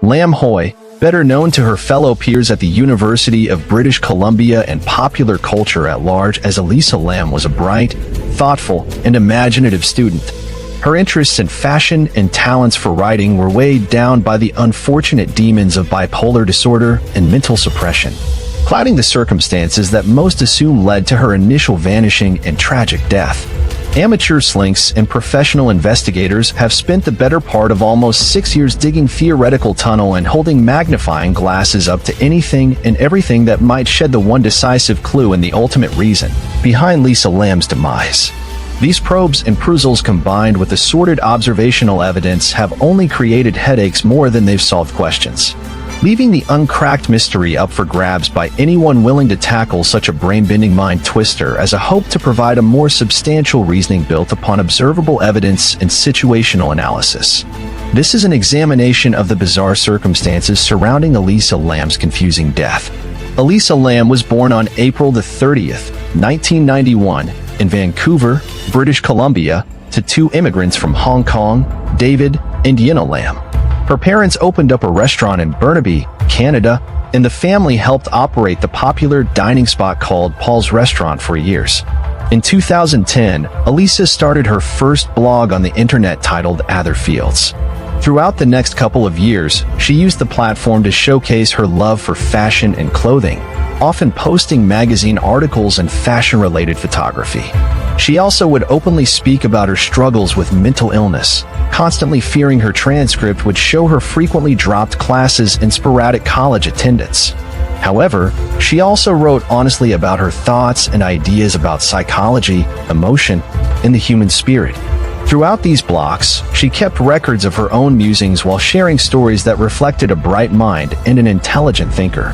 Lam Hoi, better known to her fellow peers at the University of British Columbia and popular culture at large as Elisa Lam, was a bright, thoughtful, and imaginative student. Her interests in fashion and talents for writing were weighed down by the unfortunate demons of bipolar disorder and mental suppression, clouding the circumstances that most assume led to her initial vanishing and tragic death. Amateur slinks and professional investigators have spent the better part of almost 6 years digging theoretical tunnel and holding magnifying glasses up to anything and everything that might shed the one decisive clue and the ultimate reason behind Lisa Lam's demise. These probes and perusals combined with assorted observational evidence have only created headaches more than they've solved questions, leaving the uncracked mystery up for grabs by anyone willing to tackle such a brain-bending mind twister as a hope to provide a more substantial reasoning built upon observable evidence and situational analysis. This is an examination of the bizarre circumstances surrounding Elisa Lam's confusing death. Elisa Lam was born on April the 30th, 1991, in Vancouver, British Columbia, to two immigrants from Hong Kong, David and Yenna Lam. Her parents opened up a restaurant in Burnaby, Canada, and the family helped operate the popular dining spot called Paul's Restaurant for years. In 2010, Elisa started her first blog on the internet titled Otherfields. Throughout the next couple of years, she used the platform to showcase her love for fashion and clothing, often posting magazine articles and fashion-related photography. She also would openly speak about her struggles with mental illness, constantly fearing her transcript would show her frequently dropped classes and sporadic college attendance. However, she also wrote honestly about her thoughts and ideas about psychology, emotion, and the human spirit. Throughout these blogs, she kept records of her own musings while sharing stories that reflected a bright mind and an intelligent thinker.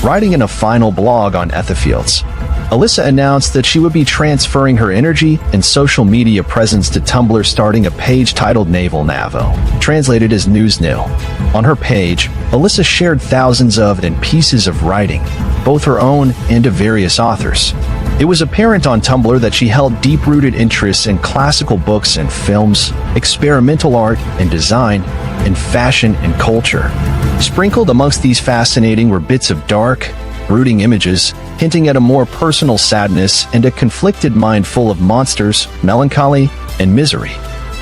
Writing in a final blog on Otherfields, Elisa announced that she would be transferring her energy and social media presence to Tumblr, starting a page titled Naval Navo, translated as News Nil. On her page, Elisa shared thousands of and pieces of writing, both her own and of various authors. It was apparent on Tumblr that she held deep-rooted interests in classical books and films, experimental art and design, and fashion and culture. Sprinkled amongst these fascinating were bits of dark, brooding images, hinting at a more personal sadness and a conflicted mind full of monsters, melancholy, and misery.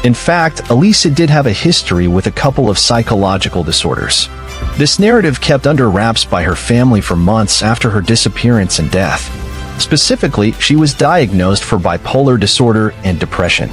In fact, Elisa did have a history with a couple of psychological disorders. This narrative kept under wraps by her family for months after her disappearance and death. Specifically, she was diagnosed for bipolar disorder and depression.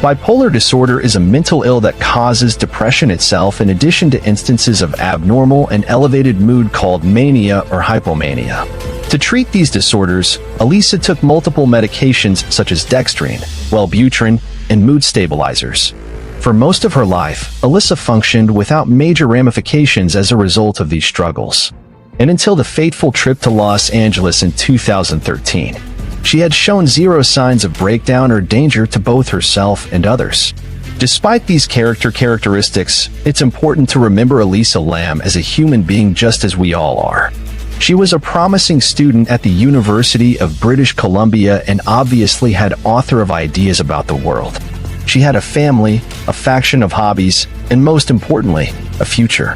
Bipolar disorder is a mental ill that causes depression itself, in addition to instances of abnormal and elevated mood called mania or hypomania. To treat these disorders, Elisa took multiple medications such as dextrine, Wellbutrin, and mood stabilizers. For most of her life, Elisa functioned without major ramifications as a result of these struggles. And until the fateful trip to Los Angeles in 2013, she had shown zero signs of breakdown or danger to both herself and others. Despite these characteristics, it's important to remember Elisa Lam as a human being just as we all are. She was a promising student at the University of British Columbia and obviously had author of ideas about the world. She had a family, a faction of hobbies, and most importantly, a future.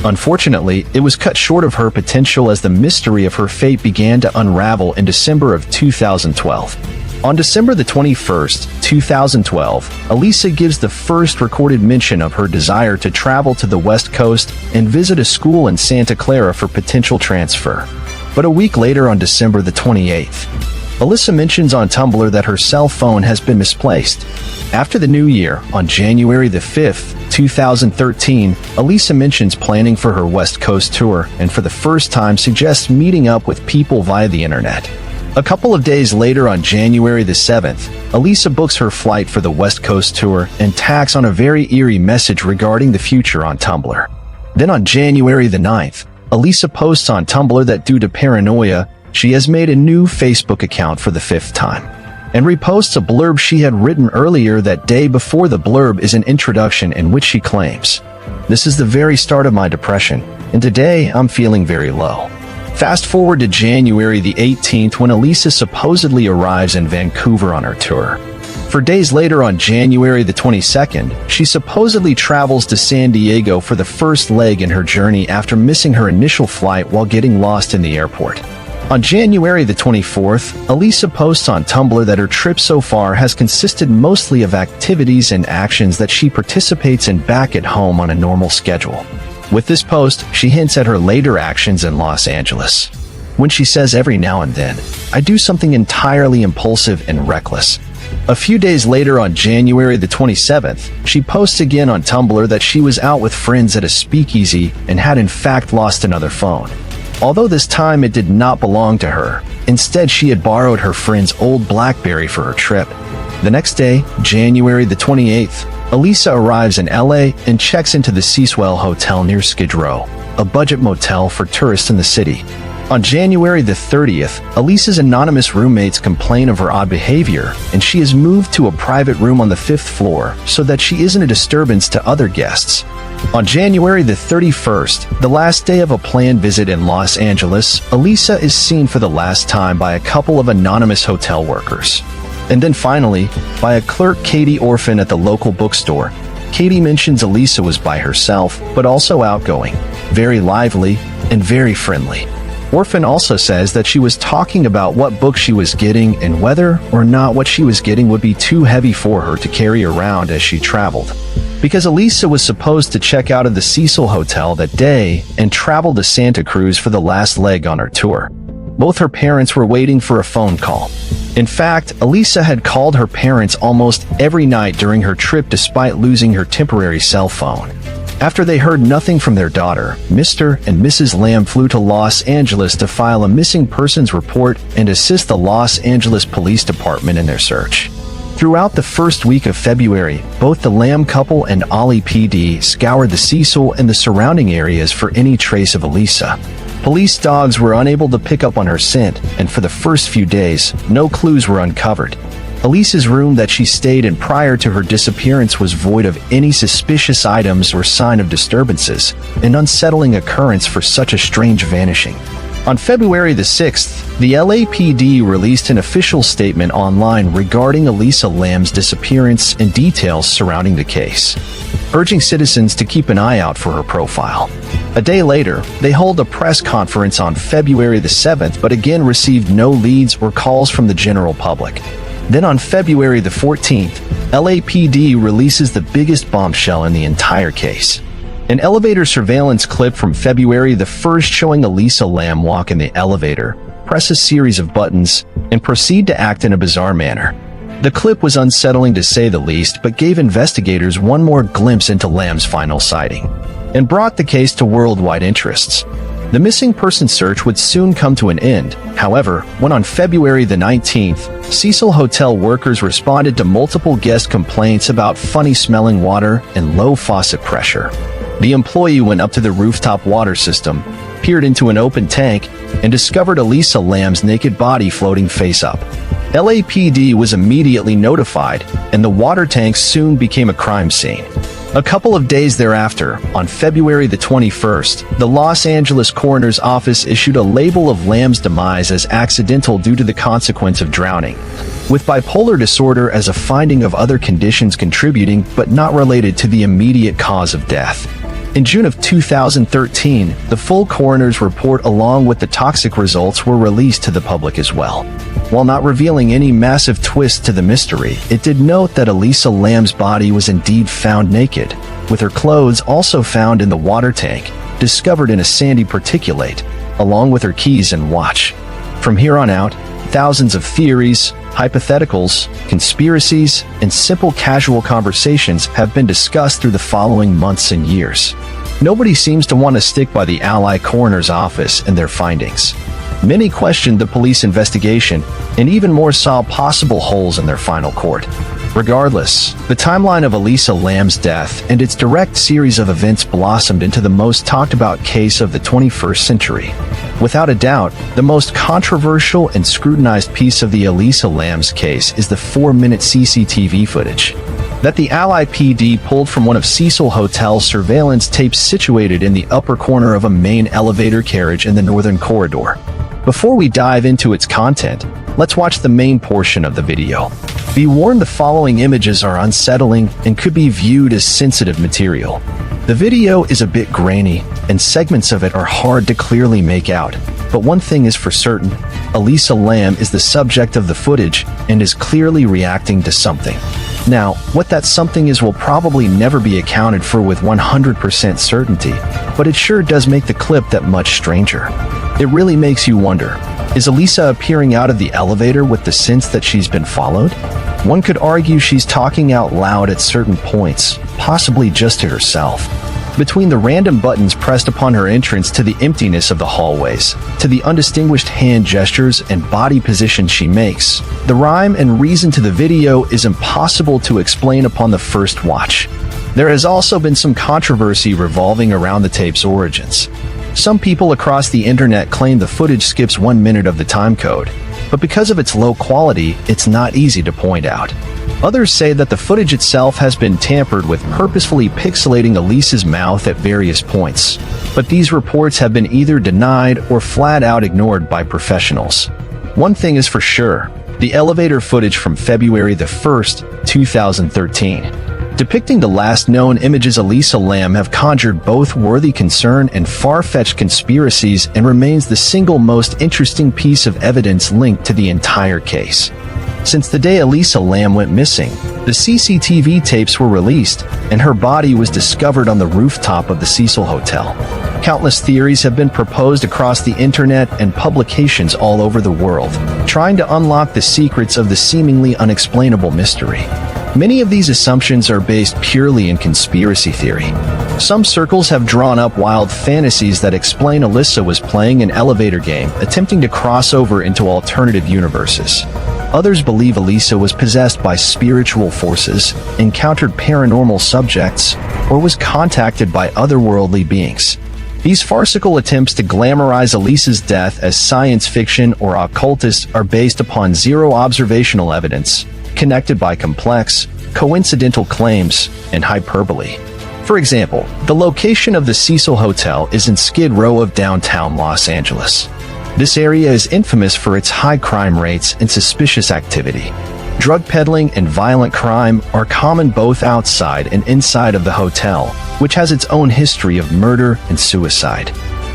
Unfortunately, it was cut short of her potential as the mystery of her fate began to unravel in December of 2012. On December the 21st, 2012, Elisa gives the first recorded mention of her desire to travel to the West Coast and visit a school in Santa Clara for potential transfer. But a week later, on December the 28th, Elisa mentions on Tumblr that her cell phone has been misplaced. After the new year, on January the 5th, 2013, Elisa mentions planning for her West Coast tour and for the first time suggests meeting up with people via the internet. A couple of days later, on January the 7th, Elisa books her flight for the West Coast tour and tags on a very eerie message regarding the future on Tumblr. Then on January the 9th, Elisa posts on Tumblr that due to paranoia, she has made a new Facebook account for the 5th time, and reposts a blurb she had written earlier that day. Before the blurb is an introduction in which she claims, "This is the very start of my depression, and today I'm feeling very low." Fast forward to January the 18th when Elisa supposedly arrives in Vancouver on her tour. For days later, on January the 22nd, she supposedly travels to San Diego for the first leg in her journey after missing her initial flight while getting lost in the airport. On January the 24th, Elisa posts on Tumblr that her trip so far has consisted mostly of activities and actions that she participates in back at home on a normal schedule. With this post, she hints at her later actions in Los Angeles, when she says every now and then, "I do something entirely impulsive and reckless." A few days later, on January the 27th, she posts again on Tumblr that she was out with friends at a speakeasy and had in fact lost another phone. Although this time it did not belong to her. Instead, she had borrowed her friend's old BlackBerry for her trip. The next day, January the 28th, Elisa arrives in LA and checks into the Cecil Hotel near Skid Row, a budget motel for tourists in the city. On January the 30th, Elisa's anonymous roommates complain of her odd behavior, and she is moved to a private room on the 5th floor so that she isn't a disturbance to other guests. On January the 31st, the last day of a planned visit in Los Angeles, Elisa is seen for the last time by a couple of anonymous hotel workers. And then finally, by a clerk, Katie Orphan, at the local bookstore. Katie mentions Elisa was by herself, but also outgoing, very lively, and very friendly. Orphan also says that she was talking about what book she was getting and whether or not what she was getting would be too heavy for her to carry around as she traveled. Because Elisa was supposed to check out of the Cecil Hotel that day and travel to Santa Cruz for the last leg on her tour. Both her parents were waiting for a phone call. In fact, Elisa had called her parents almost every night during her trip despite losing her temporary cell phone. After they heard nothing from their daughter, Mr. and Mrs. Lamb flew to Los Angeles to file a missing persons report and assist the Los Angeles Police Department in their search. Throughout the first week of February, both the Lamb couple and Ollie PD scoured the Cecil and the surrounding areas for any trace of Elisa. Police dogs were unable to pick up on her scent, and for the first few days, no clues were uncovered. Elisa's room that she stayed in prior to her disappearance was void of any suspicious items or sign of disturbances, an unsettling occurrence for such a strange vanishing. On February the 6th, the LAPD released an official statement online regarding Elisa Lamb's disappearance and details surrounding the case, urging citizens to keep an eye out for her profile. A day later, they hold a press conference on February the 7th, but again received no leads or calls from the general public. Then on February the 14th, LAPD releases the biggest bombshell in the entire case. An elevator surveillance clip from February the 1st showing Elisa Lamb walk in the elevator, press a series of buttons, and proceed to act in a bizarre manner. The clip was unsettling to say the least, but gave investigators one more glimpse into Lamb's final sighting, and brought the case to worldwide interests. The missing person search would soon come to an end. However, when on February the 19th, Cecil Hotel workers responded to multiple guest complaints about funny-smelling water and low faucet pressure. The employee went up to the rooftop water system, peered into an open tank, and discovered Elisa Lamb's naked body floating face up. LAPD was immediately notified, and the water tank soon became a crime scene. A couple of days thereafter, on February the 21st, the Los Angeles Coroner's Office issued a label of Lamb's demise as accidental due to the consequence of drowning, with bipolar disorder as a finding of other conditions contributing but not related to the immediate cause of death. In June of 2013, the full coroner's report along with the toxic results were released to the public as well. While not revealing any massive twist to the mystery, it did note that Elisa Lamb's body was indeed found naked, with her clothes also found in the water tank, discovered in a sandy particulate, along with her keys and watch. From here on out, thousands of theories, hypotheticals, conspiracies, and simple casual conversations have been discussed through the following months and years. Nobody seems to want to stick by the LA Coroner's Office and their findings. Many questioned the police investigation, and even more saw possible holes in their final court. Regardless, the timeline of Elisa Lamb's death and its direct series of events blossomed into the most talked about case of the 21st century. Without a doubt, the most controversial and scrutinized piece of the Elisa Lamb's case is the 4-minute CCTV footage that the LAPD pulled from one of Cecil Hotel's surveillance tapes situated in the upper corner of a main elevator carriage in the northern corridor. Before we dive into its content, let's watch the main portion of the video. Be warned, the following images are unsettling and could be viewed as sensitive material. The video is a bit grainy, and segments of it are hard to clearly make out. But one thing is for certain, Elisa Lam is the subject of the footage and is clearly reacting to something. Now, what that something is will probably never be accounted for with 100% certainty, but it sure does make the clip that much stranger. It really makes you wonder, is Elisa appearing out of the elevator with the sense that she's been followed? One could argue she's talking out loud at certain points, possibly just to herself. Between the random buttons pressed upon her entrance to the emptiness of the hallways, to the undistinguished hand gestures and body positions she makes, the rhyme and reason to the video is impossible to explain upon the first watch. There has also been some controversy revolving around the tape's origins. Some people across the internet claim the footage skips 1 minute of the time code, but because of its low quality, it's not easy to point out. Others say that the footage itself has been tampered with, purposefully pixelating Elisa's mouth at various points. But these reports have been either denied or flat out ignored by professionals. One thing is for sure, the elevator footage from February the 1st, 2013, depicting the last known images Elisa Lam have conjured both worthy concern and far-fetched conspiracies and remains the single most interesting piece of evidence linked to the entire case. Since the day Elisa Lam went missing, the CCTV tapes were released, and her body was discovered on the rooftop of the Cecil Hotel. Countless theories have been proposed across the internet and publications all over the world, trying to unlock the secrets of the seemingly unexplainable mystery. Many of these assumptions are based purely in conspiracy theory. Some circles have drawn up wild fantasies that explain Elisa was playing an elevator game, attempting to cross over into alternative universes. Others believe Elisa was possessed by spiritual forces, encountered paranormal subjects, or was contacted by otherworldly beings. These farcical attempts to glamorize Elisa's death as science fiction or occultist are based upon zero observational evidence, connected by complex, coincidental claims, and hyperbole. For example, the location of the Cecil Hotel is in Skid Row of downtown Los Angeles. This area is infamous for its high crime rates and suspicious activity. Drug peddling and violent crime are common both outside and inside of the hotel, which has its own history of murder and suicide.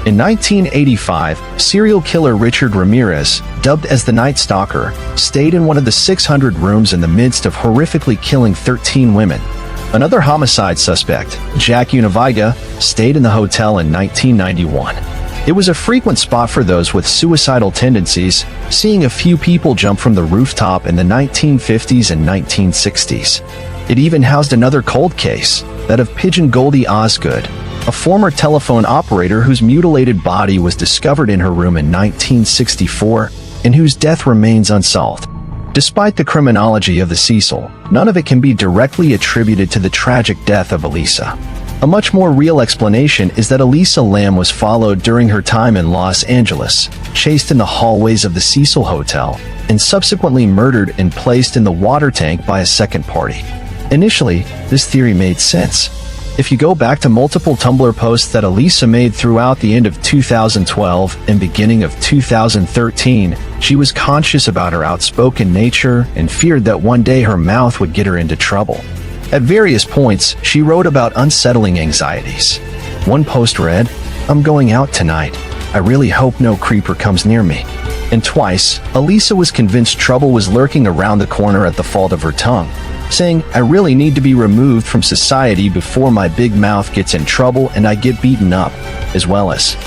In 1985, serial killer Richard Ramirez, dubbed as the Night Stalker, stayed in one of the 600 rooms in the midst of horrifically killing 13 women. Another homicide suspect, Jack Univiga, stayed in the hotel in 1991. It was a frequent spot for those with suicidal tendencies, seeing a few people jump from the rooftop in the 1950s and 1960s. It even housed another cold case, that of Pigeon Goldie Osgood, a former telephone operator whose mutilated body was discovered in her room in 1964 and whose death remains unsolved. Despite the criminology of the Cecil, none of it can be directly attributed to the tragic death of Elisa. A much more real explanation is that Elisa Lam was followed during her time in Los Angeles, chased in the hallways of the Cecil Hotel, and subsequently murdered and placed in the water tank by a second party. Initially, this theory made sense. If you go back to multiple Tumblr posts that Elisa made throughout the end of 2012 and beginning of 2013, she was conscious about her outspoken nature and feared that one day her mouth would get her into trouble. At various points, she wrote about unsettling anxieties. One post read, "I'm going out tonight. I really hope no creeper comes near me." And twice, Elisa was convinced trouble was lurking around the corner at the fault of her tongue, saying, "I really need to be removed from society before my big mouth gets in trouble and I get beaten up," as well as,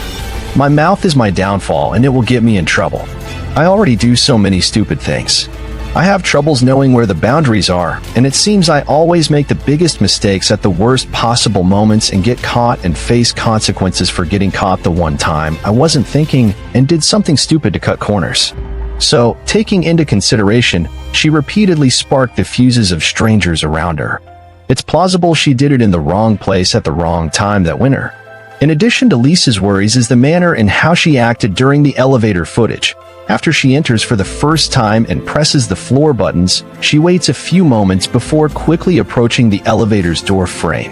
"My mouth is my downfall and it will get me in trouble. I already do so many stupid things. I have troubles knowing where the boundaries are, and it seems I always make the biggest mistakes at the worst possible moments and get caught and face consequences for getting caught the one time I wasn't thinking and did something stupid to cut corners." So, taking into consideration, she repeatedly sparked the fuses of strangers around her. It's plausible she did it in the wrong place at the wrong time that winter. In addition to Lisa's worries is the manner and how she acted during the elevator footage. After she enters for the first time and presses the floor buttons, she waits a few moments before quickly approaching the elevator's door frame.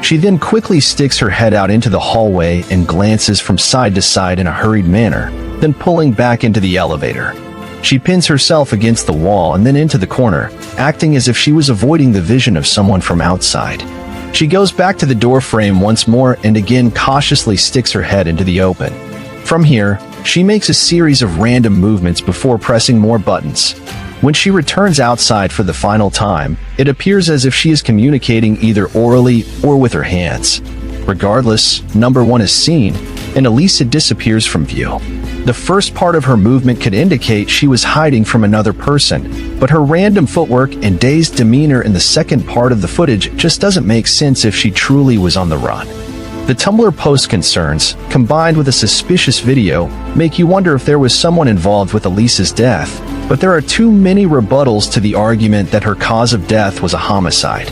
She then quickly sticks her head out into the hallway and glances from side to side in a hurried manner, then pulling back into the elevator. She pins herself against the wall and then into the corner, acting as if she was avoiding the vision of someone from outside. She goes back to the door frame once more and again cautiously sticks her head into the open. From here, she makes a series of random movements before pressing more buttons. When she returns outside for the final time, it appears as if she is communicating either orally or with her hands. Regardless, number 1 is seen, and Elisa disappears from view. The first part of her movement could indicate she was hiding from another person, but her random footwork and dazed demeanor in the second part of the footage just doesn't make sense if she truly was on the run. The Tumblr post concerns, combined with a suspicious video, make you wonder if there was someone involved with Elisa's death, but there are too many rebuttals to the argument that her cause of death was a homicide.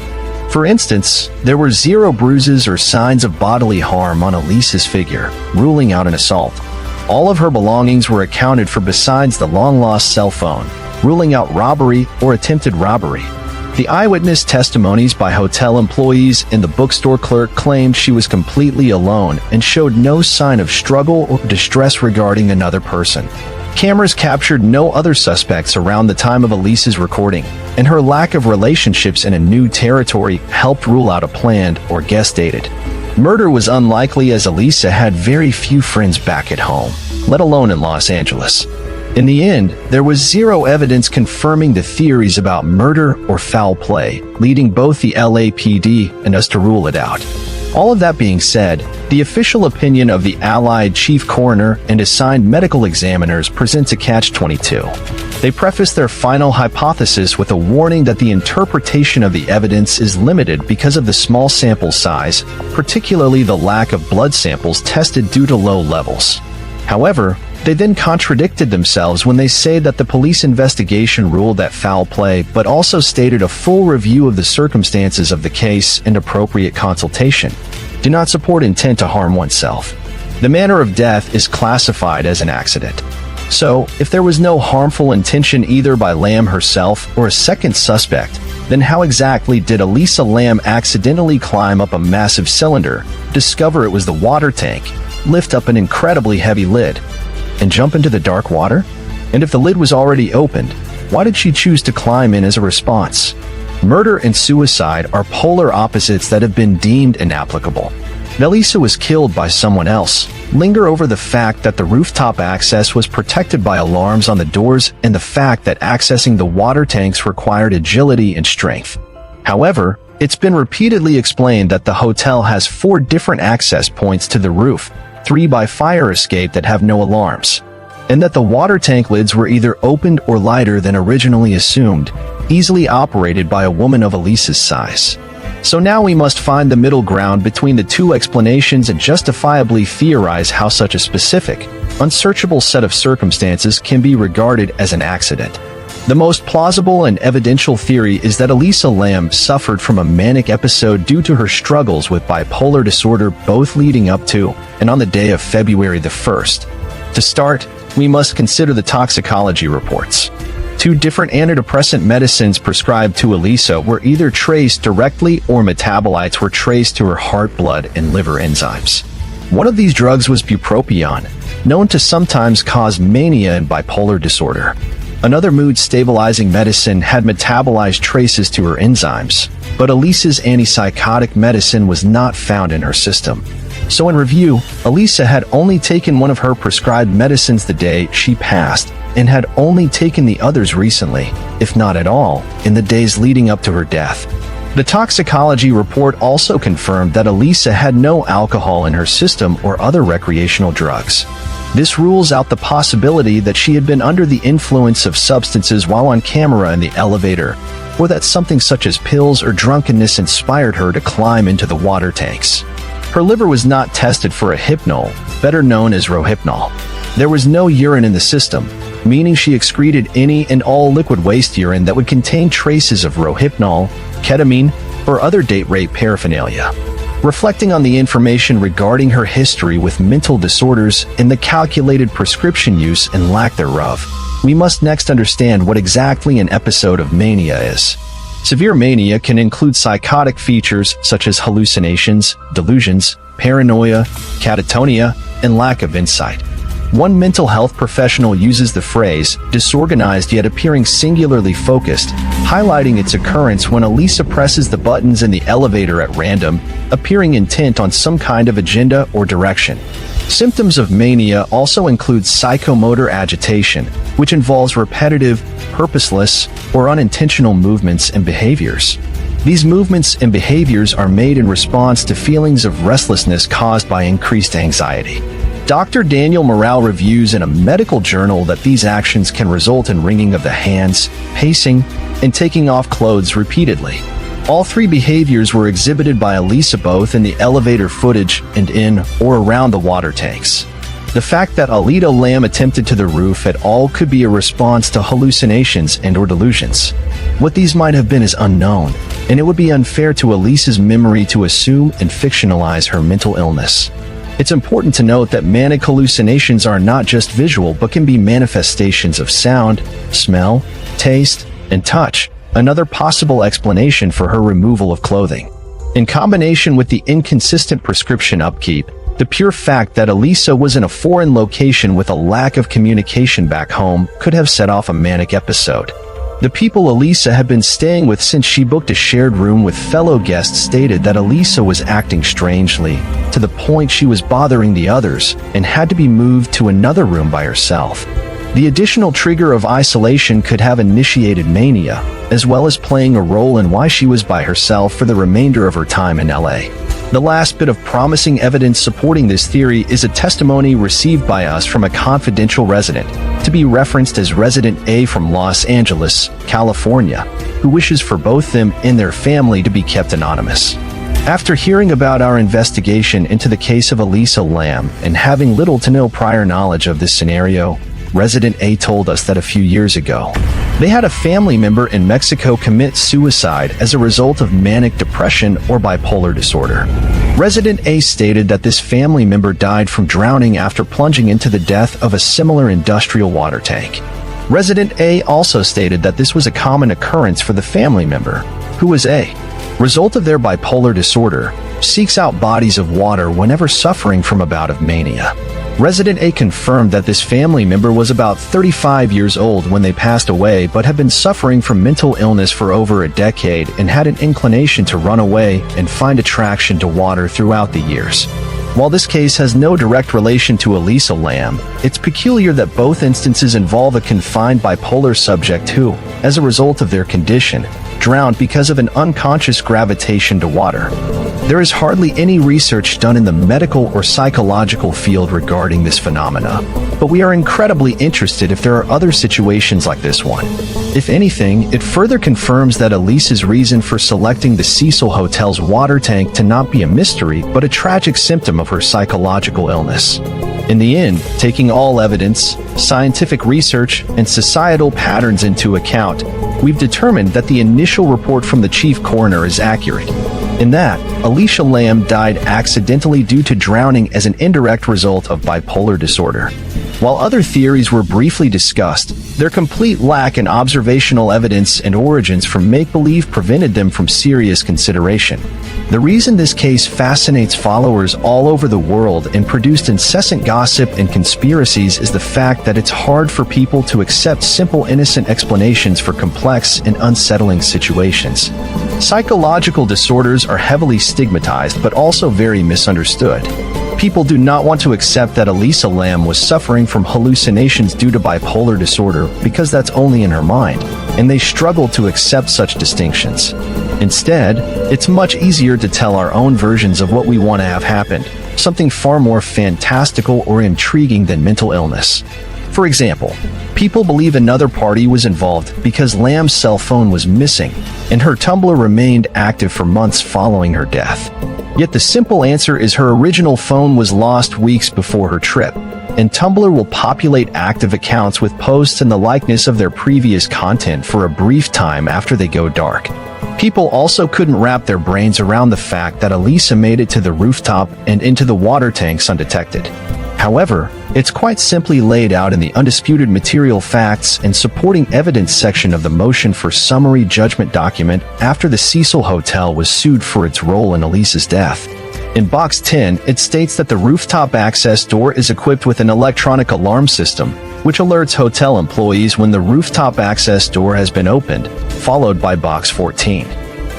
For instance, there were 0 bruises or signs of bodily harm on Elisa's figure, ruling out an assault. All of her belongings were accounted for besides the long-lost cell phone, ruling out robbery or attempted robbery. The eyewitness testimonies by hotel employees and the bookstore clerk claimed she was completely alone and showed no sign of struggle or distress regarding another person. Cameras captured no other suspects around the time of Elisa's recording, and her lack of relationships in a new territory helped rule out a planned or guest-dated murder was unlikely, as Elisa had very few friends back at home, let alone in Los Angeles. In the end, there was 0 evidence confirming the theories about murder or foul play, leading both the LAPD and us to rule it out. All of that being said, the official opinion of the Allied Chief Coroner and assigned medical examiners presents a catch-22. They preface their final hypothesis with a warning that the interpretation of the evidence is limited because of the small sample size, particularly the lack of blood samples tested due to low levels. However, they then contradicted themselves when they say that the police investigation ruled that foul play, but also stated a full review of the circumstances of the case and appropriate consultation do not support intent to harm oneself. The manner of death is classified as an accident. So, if there was no harmful intention either by Lamb herself or a second suspect, then how exactly did Elisa Lamb accidentally climb up a massive cylinder, discover it was the water tank, lift up an incredibly heavy lid, and jump into the dark water? And if the lid was already opened, why did she choose to climb in as a response? Murder and suicide are polar opposites that have been deemed inapplicable. Elisa was killed by someone else. Linger over the fact that the rooftop access was protected by alarms on the doors and the fact that accessing the water tanks required agility and strength. However, it's been repeatedly explained that the hotel has 4 different access points to the roof, 3 by fire escape that have no alarms, and that the water tank lids were either opened or lighter than originally assumed, easily operated by a woman of Elisa's size. So now we must find the middle ground between the 2 explanations and justifiably theorize how such a specific, unsearchable set of circumstances can be regarded as an accident. The most plausible and evidential theory is that Elisa Lamb suffered from a manic episode due to her struggles with bipolar disorder, both leading up to and on the day of February the 1st. To start, we must consider the toxicology reports. 2 different antidepressant medicines prescribed to Elisa were either traced directly or metabolites were traced to her heart, blood, and liver enzymes. One of these drugs was bupropion, known to sometimes cause mania in bipolar disorder. Another mood-stabilizing medicine had metabolized traces to her enzymes, but Elisa's antipsychotic medicine was not found in her system. So in review, Elisa had only taken one of her prescribed medicines the day she passed, and had only taken the others recently, if not at all, in the days leading up to her death. The toxicology report also confirmed that Elisa had no alcohol in her system or other recreational drugs. This rules out the possibility that she had been under the influence of substances while on camera in the elevator, or that something such as pills or drunkenness inspired her to climb into the water tanks. Her liver was not tested for a hypnol, better known as rohypnol. There was no urine in the system, meaning she excreted any and all liquid waste urine that would contain traces of rohypnol, ketamine, or other date-rape paraphernalia. Reflecting on the information regarding her history with mental disorders and the calculated prescription use and lack thereof, we must next understand what exactly an episode of mania is. Severe mania can include psychotic features such as hallucinations, delusions, paranoia, catatonia, and lack of insight. One mental health professional uses the phrase, disorganized yet appearing singularly focused, highlighting its occurrence when Elisa presses the buttons in the elevator at random, appearing intent on some kind of agenda or direction. Symptoms of mania also include psychomotor agitation, which involves repetitive, purposeless, or unintentional movements and behaviors. These movements and behaviors are made in response to feelings of restlessness caused by increased anxiety. Dr. Daniel Morale reviews in a medical journal that these actions can result in wringing of the hands, pacing, and taking off clothes repeatedly. All three behaviors were exhibited by Elisa both in the elevator footage and in or around the water tanks. The fact that Alita Lamb attempted to the roof at all could be a response to hallucinations and/or delusions. What these might have been is unknown, and it would be unfair to Elisa's memory to assume and fictionalize her mental illness. It's important to note that manic hallucinations are not just visual but can be manifestations of sound, smell, taste, and touch, another possible explanation for her removal of clothing. In combination with the inconsistent prescription upkeep, the pure fact that Elisa was in a foreign location with a lack of communication back home could have set off a manic episode. The people Elisa had been staying with since she booked a shared room with fellow guests stated that Elisa was acting strangely, to the point she was bothering the others, and had to be moved to another room by herself. The additional trigger of isolation could have initiated mania, as well as playing a role in why she was by herself for the remainder of her time in LA. The last bit of promising evidence supporting this theory is a testimony received by us from a confidential resident, to be referenced as Resident A from Los Angeles, California, who wishes for both them and their family to be kept anonymous. After hearing about our investigation into the case of Elisa Lamb and having little to no prior knowledge of this scenario, Resident A told us that a few years ago, they had a family member in Mexico commit suicide as a result of manic depression or bipolar disorder. Resident A stated that this family member died from drowning after plunging into the death of a similar industrial water tank. Resident A also stated that this was a common occurrence for the family member, who was a result of their bipolar disorder, seeks out bodies of water whenever suffering from a bout of mania. Resident A confirmed that this family member was about 35 years old when they passed away but had been suffering from mental illness for over a decade and had an inclination to run away and find attraction to water throughout the years. While this case has no direct relation to Elisa Lamb, it's peculiar that both instances involve a confined bipolar subject who, as a result of their condition, drowned because of an unconscious gravitation to water. There is hardly any research done in the medical or psychological field regarding this phenomena, but we are incredibly interested if there are other situations like this one. If anything, it further confirms that Elisa's reason for selecting the Cecil Hotel's water tank to not be a mystery but a tragic symptom of her psychological illness. In the end, taking all evidence, scientific research, and societal patterns into account, we've determined that the initial report from the chief coroner is accurate. In that, Elisa Lamb died accidentally due to drowning as an indirect result of bipolar disorder. While other theories were briefly discussed, their complete lack in observational evidence and origins from make-believe prevented them from serious consideration. The reason this case fascinates followers all over the world and produced incessant gossip and conspiracies is the fact that it's hard for people to accept simple innocent explanations for complex and unsettling situations. Psychological disorders are heavily stigmatized but also very misunderstood. People do not want to accept that Elisa Lamb was suffering from hallucinations due to bipolar disorder because that's only in her mind, and they struggle to accept such distinctions. Instead, it's much easier to tell our own versions of what we want to have happened, something far more fantastical or intriguing than mental illness. For example, people believe another party was involved because Lamb's cell phone was missing, and her Tumblr remained active for months following her death. Yet the simple answer is her original phone was lost weeks before her trip, and Tumblr will populate active accounts with posts in the likeness of their previous content for a brief time after they go dark. People also couldn't wrap their brains around the fact that Elisa made it to the rooftop and into the water tanks undetected. However, it's quite simply laid out in the undisputed material facts and supporting evidence section of the motion for summary judgment document after the Cecil Hotel was sued for its role in Elisa's death. In Box 10, it states that the rooftop access door is equipped with an electronic alarm system, which alerts hotel employees when the rooftop access door has been opened, followed by Box 14,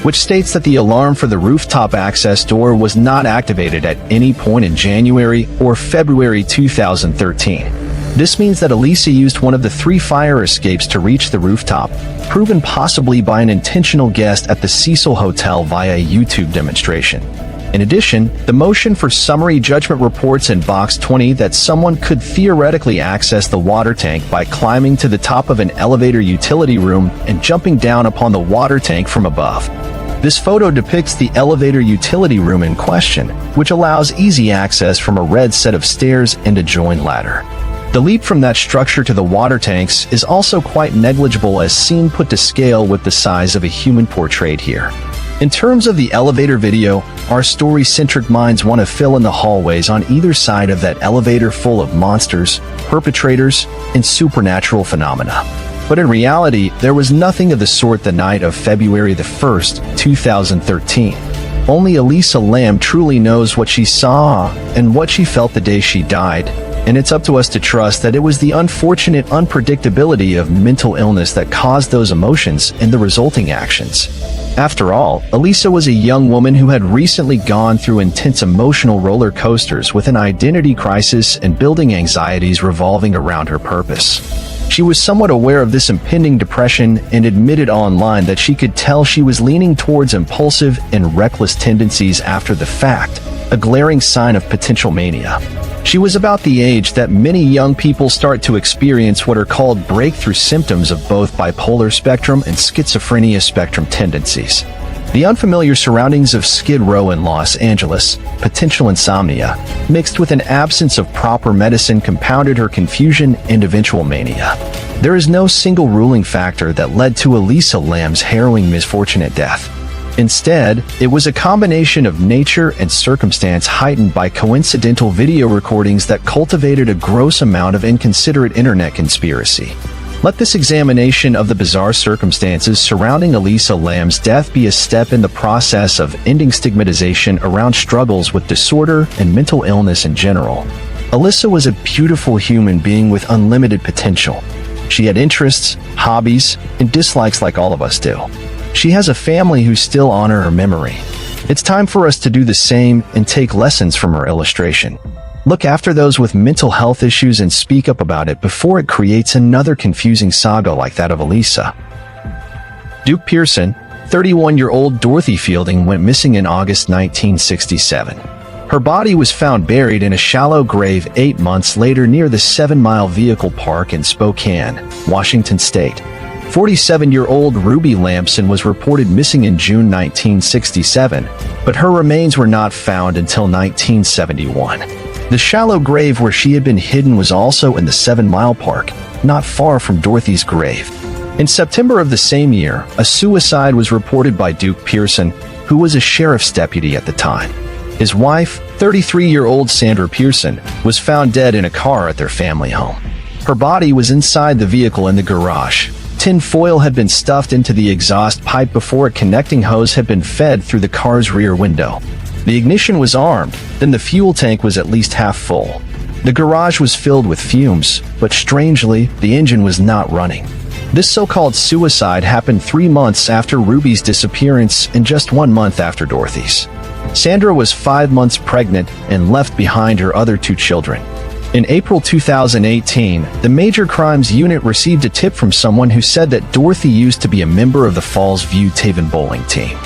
which states that the alarm for the rooftop access door was not activated at any point in January or February 2013. This means that Elisa used one of the 3 fire escapes to reach the rooftop, proven possibly by an intentional guest at the Cecil Hotel via a YouTube demonstration. In addition, the motion for summary judgment reports in Box 20 that someone could theoretically access the water tank by climbing to the top of an elevator utility room and jumping down upon the water tank from above. This photo depicts the elevator utility room in question, which allows easy access from a red set of stairs and a joined ladder. The leap from that structure to the water tanks is also quite negligible as seen put to scale with the size of a human portrayed here. In terms of the elevator video, our story-centric minds want to fill in the hallways on either side of that elevator full of monsters, perpetrators, and supernatural phenomena. But in reality, there was nothing of the sort the night of February the 1st, 2013. Only Elisa Lam truly knows what she saw and what she felt the day she died, and it's up to us to trust that it was the unfortunate unpredictability of mental illness that caused those emotions and the resulting actions. After all, Elisa was a young woman who had recently gone through intense emotional roller coasters with an identity crisis and building anxieties revolving around her purpose. She was somewhat aware of this impending depression and admitted online that she could tell she was leaning towards impulsive and reckless tendencies after the fact, a glaring sign of potential mania. She was about the age that many young people start to experience what are called breakthrough symptoms of both bipolar spectrum and schizophrenia spectrum tendencies. The unfamiliar surroundings of Skid Row in Los Angeles, potential insomnia, mixed with an absence of proper medicine compounded her confusion and eventual mania. There is no single ruling factor that led to Elisa Lam's harrowing misfortunate death. Instead, it was a combination of nature and circumstance heightened by coincidental video recordings that cultivated a gross amount of inconsiderate internet conspiracy. Let this examination of the bizarre circumstances surrounding Elisa Lam's death be a step in the process of ending stigmatization around struggles with disorder and mental illness in general. Elisa was a beautiful human being with unlimited potential. She had interests, hobbies, and dislikes like all of us do. She has a family who still honor her memory. It's time for us to do the same and take lessons from her illustration. Look after those with mental health issues and speak up about it before it creates another confusing saga like that of Elisa. Duke Pearson, 31-year-old Dorothy Fielding went missing in August 1967. Her body was found buried in a shallow grave 8 months later near the 7 Mile Vehicle Park in Spokane, Washington State. 47-year-old Ruby Lampson was reported missing in June 1967, but her remains were not found until 1971. The shallow grave where she had been hidden was also in the 7 Mile Park, not far from Dorothy's grave. In September of the same year, a suicide was reported by Duke Pearson, who was a sheriff's deputy at the time. His wife, 33-year-old Sandra Pearson, was found dead in a car at their family home. Her body was inside the vehicle in the garage. Tin foil had been stuffed into the exhaust pipe before a connecting hose had been fed through the car's rear window. The ignition was armed, then the fuel tank was at least half full. The garage was filled with fumes, but strangely, the engine was not running. This so-called suicide happened 3 months after Ruby's disappearance and just 1 month after Dorothy's. Sandra was 5 months pregnant and left behind her other 2 children. In April 2018, the Major Crimes Unit received a tip from someone who said that Dorothy used to be a member of the Falls View Taven bowling team.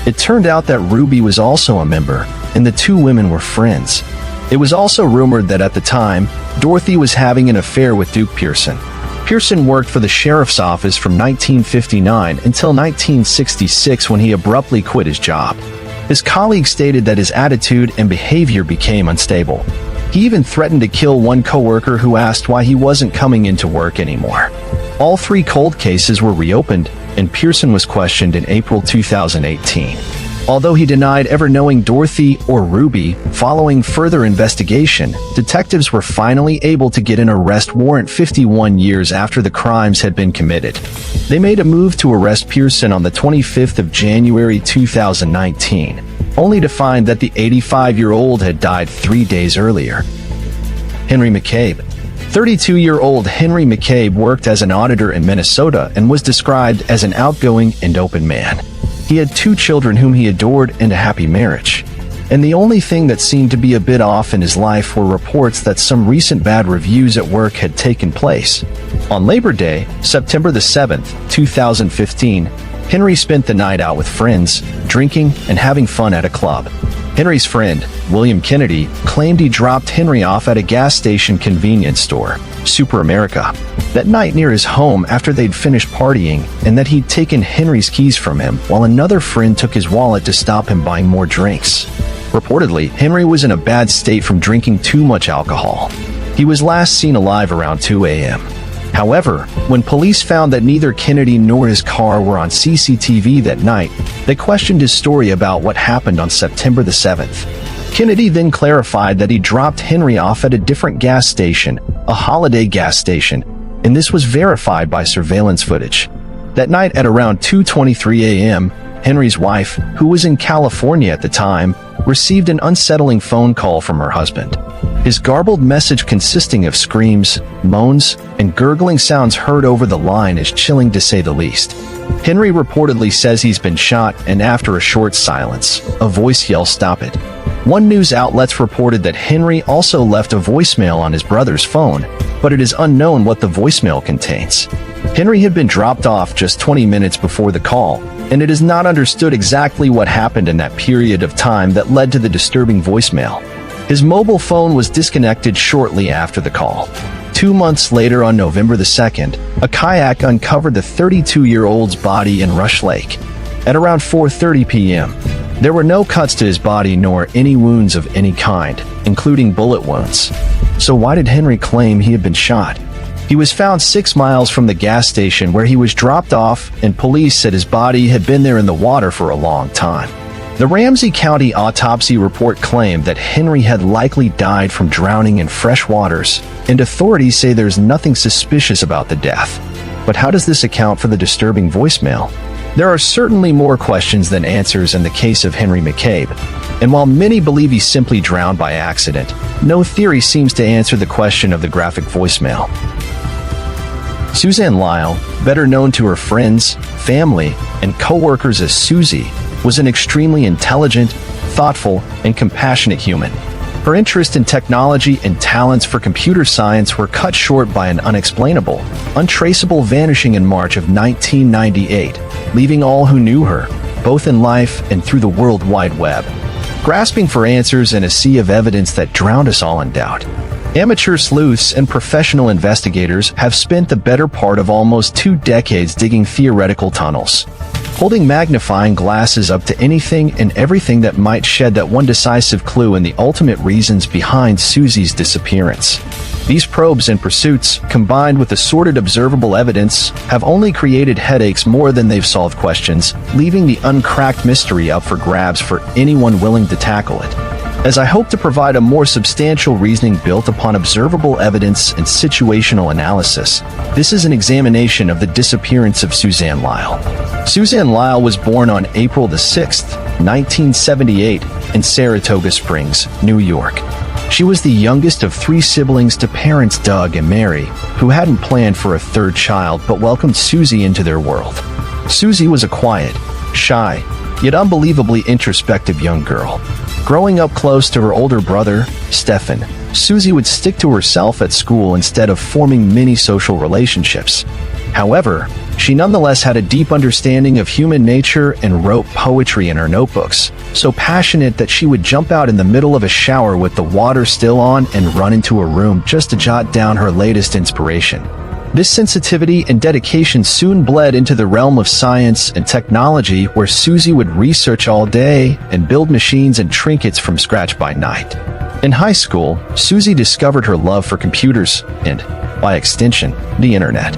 It turned out that Ruby was also a member, and the 2 women were friends. It was also rumored that at the time, Dorothy was having an affair with Duke Pearson. Pearson worked for the sheriff's office from 1959 until 1966 when he abruptly quit his job. His colleagues stated that his attitude and behavior became unstable. He even threatened to kill one coworker who asked why he wasn't coming into work anymore. All 3 cold cases were reopened, and Pearson was questioned in April 2018. Although he denied ever knowing Dorothy or Ruby, following further investigation, detectives were finally able to get an arrest warrant 51 years after the crimes had been committed. They made a move to arrest Pearson on the 25th of January 2019. only to find that the 85-year-old had died 3 days earlier. Henry McCabe. 32-year-old Henry McCabe worked as an auditor in Minnesota and was described as an outgoing and open man. He had 2 children whom he adored and a happy marriage. And the only thing that seemed to be a bit off in his life were reports that some recent bad reviews at work had taken place. On Labor Day, September the 7th, 2015, Henry spent the night out with friends, drinking and having fun at a club. Henry's friend, William Kennedy, claimed he dropped Henry off at a gas station convenience store, Super America, that night near his home after they'd finished partying, and that he'd taken Henry's keys from him while another friend took his wallet to stop him buying more drinks. Reportedly, Henry was in a bad state from drinking too much alcohol. He was last seen alive around 2 a.m. However, when police found that neither Kennedy nor his car were on CCTV that night, they questioned his story about what happened on September the 7th. Kennedy then clarified that he dropped Henry off at a different gas station, a Holiday gas station, and this was verified by surveillance footage. That night at around 2:23 a.m., Henry's wife, who was in California at the time, received an unsettling phone call from her husband. His garbled message consisting of screams, moans, and gurgling sounds heard over the line is chilling to say the least. Henry reportedly says he's been shot, and after a short silence, a voice yells, "Stop it." One news outlet reported that Henry also left a voicemail on his brother's phone, but it is unknown what the voicemail contains. Henry had been dropped off just 20 minutes before the call, and it is not understood exactly what happened in that period of time that led to the disturbing voicemail. His mobile phone was disconnected shortly after the call. 2 months later, on November the 2nd, a kayak uncovered the 32-year-old's body in Rush Lake. At around 4:30 p.m., there were no cuts to his body nor any wounds of any kind, including bullet wounds. So why did Henry claim he had been shot? He was found 6 miles from the gas station where he was dropped off, and police said his body had been there in the water for a long time. The Ramsey County autopsy report claimed that Henry had likely died from drowning in fresh waters, and authorities say there's nothing suspicious about the death. But how does this account for the disturbing voicemail? There are certainly more questions than answers in the case of Henry McCabe, and while many believe he simply drowned by accident, no theory seems to answer the question of the graphic voicemail. Suzanne Lyle, better known to her friends, family, and co-workers as Susie, was an extremely intelligent, thoughtful, and compassionate human. Her interest in technology and talents for computer science were cut short by an unexplainable, untraceable vanishing in March of 1998, leaving all who knew her, both in life and through the World Wide Web, grasping for answers in a sea of evidence that drowned us all in doubt. Amateur sleuths and professional investigators have spent the better part of almost 2 decades digging theoretical tunnels, holding magnifying glasses up to anything and everything that might shed that one decisive clue in the ultimate reasons behind Susie's disappearance. These probes and pursuits, combined with assorted observable evidence, have only created headaches more than they've solved questions, leaving the uncracked mystery up for grabs for anyone willing to tackle it. As I hope to provide a more substantial reasoning built upon observable evidence and situational analysis, this is an examination of the disappearance of Suzanne Lyle. Suzanne Lyle was born on April the 6th, 1978, in Saratoga Springs, New York. She was the youngest of 3 siblings to parents Doug and Mary, who hadn't planned for a 3rd child but welcomed Susie into their world. Susie was a quiet, shy, yet unbelievably introspective young girl. Growing up close to her older brother, Stefan, Susie would stick to herself at school instead of forming many social relationships. However, she nonetheless had a deep understanding of human nature and wrote poetry in her notebooks, so passionate that she would jump out in the middle of a shower with the water still on and run into a room just to jot down her latest inspiration. This sensitivity and dedication soon bled into the realm of science and technology, where Susie would research all day and build machines and trinkets from scratch by night. In high school, Susie discovered her love for computers and, by extension, the internet.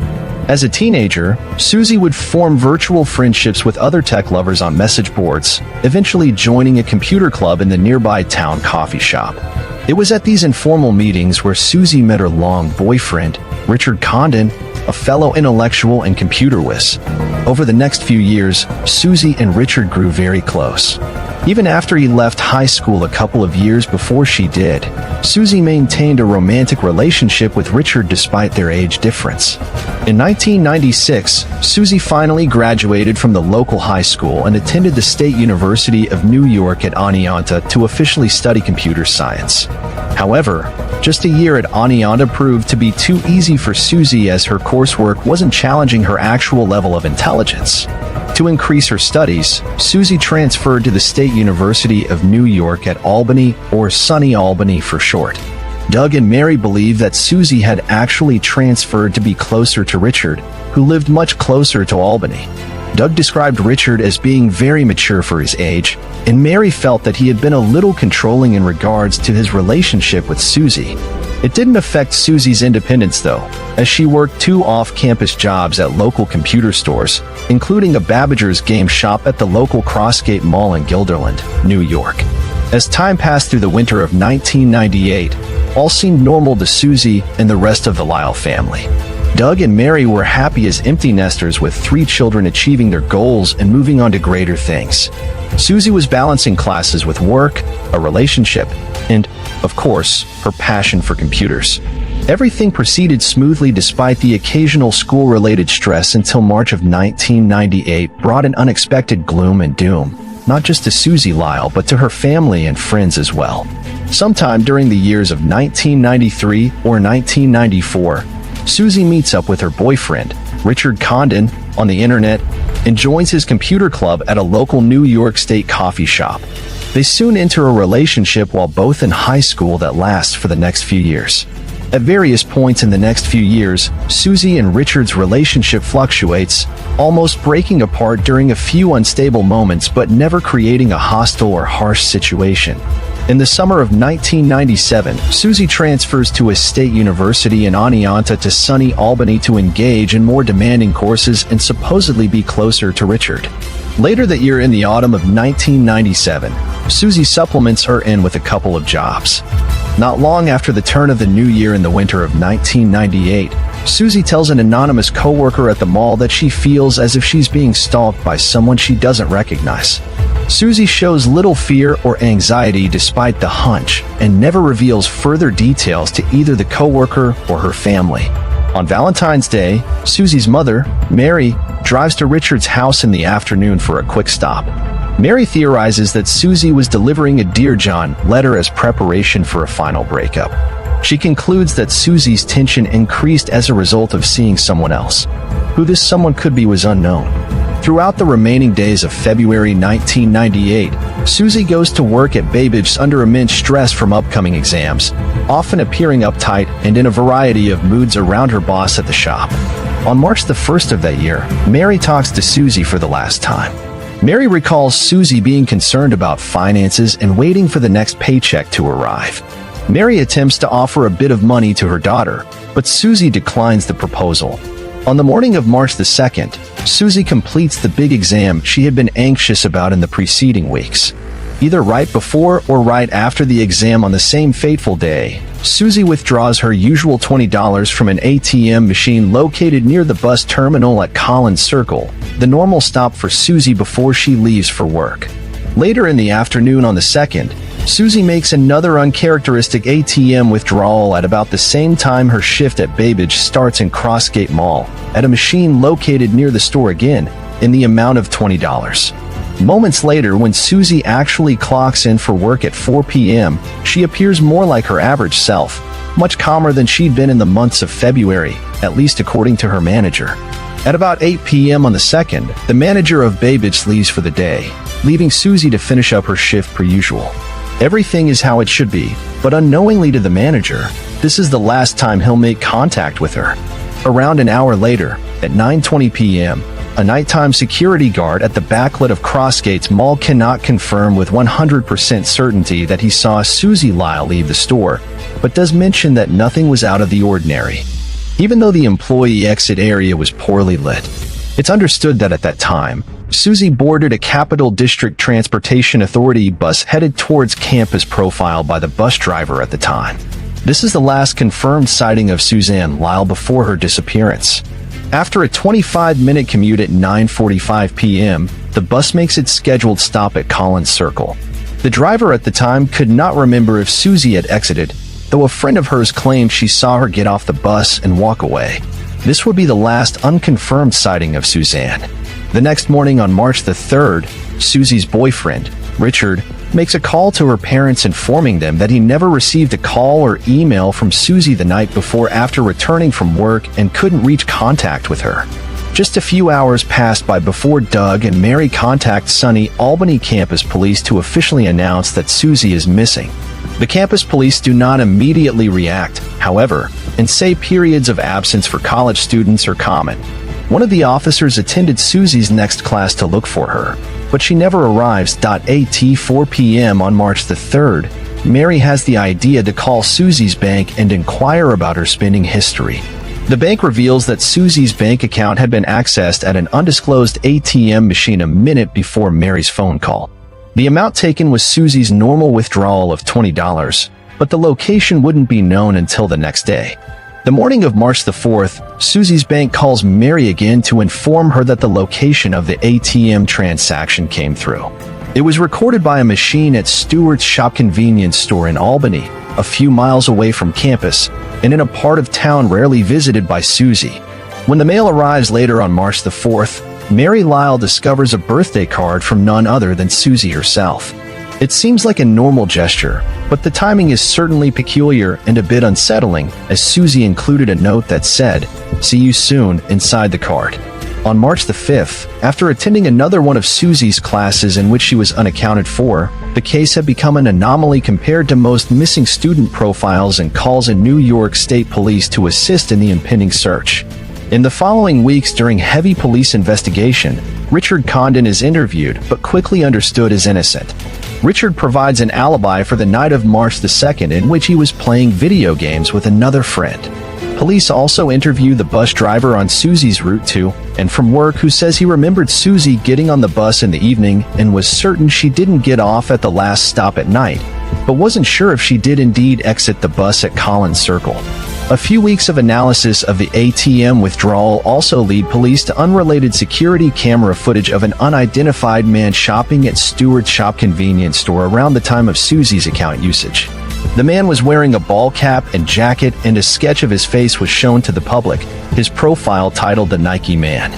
As a teenager, Susie would form virtual friendships with other tech lovers on message boards, eventually joining a computer club in the nearby town coffee shop. It was at these informal meetings where Susie met her long boyfriend, Richard Condon, a fellow intellectual and computer whiz. Over the next few years, Susie and Richard grew very close. Even after he left high school a couple of years before she did, Susie maintained a romantic relationship with Richard despite their age difference. In 1996, Susie finally graduated from the local high school and attended the State University of New York at Oneonta to officially study computer science. However, just a year at Oneonta proved to be too easy for Susie as her coursework wasn't challenging her actual level of intelligence. To increase her studies, Susie transferred to the State University of New York at Albany, or SUNY Albany for short. Doug and Mary believe that Susie had actually transferred to be closer to Richard, who lived much closer to Albany. Doug described Richard as being very mature for his age, and Mary felt that he had been a little controlling in regards to his relationship with Susie. It didn't affect Susie's independence though, as she worked 2 off-campus jobs at local computer stores, including a Babbager's game shop at the local Crossgate Mall in Guilderland, New York. As time passed through the winter of 1998, all seemed normal to Susie and the rest of the Lyle family. Doug and Mary were happy as empty nesters with 3 children achieving their goals and moving on to greater things. Susie was balancing classes with work, a relationship, and, of course, her passion for computers. Everything proceeded smoothly despite the occasional school-related stress until March of 1998 brought an unexpected gloom and doom, not just to Susie Lyle but to her family and friends as well. Sometime during the years of 1993 or 1994, Susie meets up with her boyfriend, Richard Condon, on the internet and joins his computer club at a local New York State coffee shop. They soon enter a relationship while both in high school that lasts for the next few years. At various points in the next few years, Susie and Richard's relationship fluctuates, almost breaking apart during a few unstable moments but never creating a hostile or harsh situation. In the summer of 1997, Susie transfers to a state university in Oneonta to SUNY Albany to engage in more demanding courses and supposedly be closer to Richard. Later that year in the autumn of 1997, Susie supplements her in with a couple of jobs. Not long after the turn of the new year in the winter of 1998, Susie tells an anonymous coworker at the mall that she feels as if she's being stalked by someone she doesn't recognize. Susie shows little fear or anxiety despite the hunch and never reveals further details to either the coworker or her family. On Valentine's Day, Susie's mother, Mary, drives to Richard's house in the afternoon for a quick stop. Mary theorizes that Susie was delivering a Dear John letter as preparation for a final breakup. She concludes that Susie's tension increased as a result of seeing someone else. Who this someone could be was unknown. Throughout the remaining days of February 1998, Susie goes to work at Babbage's under immense stress from upcoming exams, often appearing uptight and in a variety of moods around her boss at the shop. On March the 1st of that year, Mary talks to Susie for the last time. Mary recalls Susie being concerned about finances and waiting for the next paycheck to arrive. Mary attempts to offer a bit of money to her daughter, but Susie declines the proposal. On the morning of March the 2nd, Susie completes the big exam she had been anxious about in the preceding weeks. Either right before or right after the exam on the same fateful day, Susie withdraws her usual $20 from an ATM machine located near the bus terminal at Collins Circle, the normal stop for Susie before she leaves for work. Later in the afternoon on the 2nd, Susie makes another uncharacteristic ATM withdrawal at about the same time her shift at Babbage starts in Crossgate Mall, at a machine located near the store again, in the amount of $20. Moments later, when Susie actually clocks in for work at 4 p.m., she appears more like her average self, much calmer than she'd been in the months of February, at least according to her manager. At about 8 p.m. on the 2nd, the manager of Babbage leaves for the day, leaving Susie to finish up her shift per usual. Everything is how it should be, but unknowingly to the manager, this is the last time he'll make contact with her. Around an hour later, at 9:20 p.m., a nighttime security guard at the backlit of Crossgates Mall cannot confirm with 100% certainty that he saw Susie Lyle leave the store, but does mention that nothing was out of the ordinary. Even though the employee exit area was poorly lit, it's understood that at that time, Susie boarded a Capital District Transportation Authority bus headed towards campus profiled by the bus driver at the time. This is the last confirmed sighting of Suzanne Lyle before her disappearance. After a 25-minute commute at 9:45 p.m., the bus makes its scheduled stop at Collins Circle. The driver at the time could not remember if Susie had exited, though a friend of hers claimed she saw her get off the bus and walk away. This would be the last unconfirmed sighting of Suzanne. The next morning on March the 3rd, Susie's boyfriend, Richard, makes a call to her parents informing them that he never received a call or email from Susie the night before after returning from work and couldn't reach contact with her. Just a few hours passed by before Doug and Mary contact Sunny Albany campus police to officially announce that Susie is missing. The campus police do not immediately react, however, and say periods of absence for college students are common. One of the officers attended Susie's next class to look for her, but she never arrives. At 4 p.m. on March the 3rd, Mary has the idea to call Susie's bank and inquire about her spending history. The bank reveals that Susie's bank account had been accessed at an undisclosed ATM machine a minute before Mary's phone call. The amount taken was Susie's normal withdrawal of $20, but the location wouldn't be known until the next day. The morning of March the 4th, Susie's bank calls Mary again to inform her that the location of the ATM transaction came through. It was recorded by a machine at Stewart's Shop convenience store in Albany, a few miles away from campus, and in a part of town rarely visited by Susie. When the mail arrives later on March the 4th, Mary Lyle discovers a birthday card from none other than Susie herself. It seems like a normal gesture, but the timing is certainly peculiar and a bit unsettling, as Susie included a note that said, "See you soon," inside the card. On March the 5th, after attending another one of Susie's classes in which she was unaccounted for, the case had become an anomaly compared to most missing student profiles and calls in New York State Police to assist in the impending search. In the following weeks during heavy police investigation, Richard Condon is interviewed but quickly understood as innocent. Richard provides an alibi for the night of March the 2nd in which he was playing video games with another friend. Police also interview the bus driver on Susie's route to and from work who says he remembered Susie getting on the bus in the evening and was certain she didn't get off at the last stop at night, but wasn't sure if she did indeed exit the bus at Collins Circle. A few weeks of analysis of the ATM withdrawal also lead police to unrelated security camera footage of an unidentified man shopping at Stewart's Shop convenience store around the time of Susie's account usage. The man was wearing a ball cap and jacket, and a sketch of his face was shown to the public, his profile titled The Nike Man.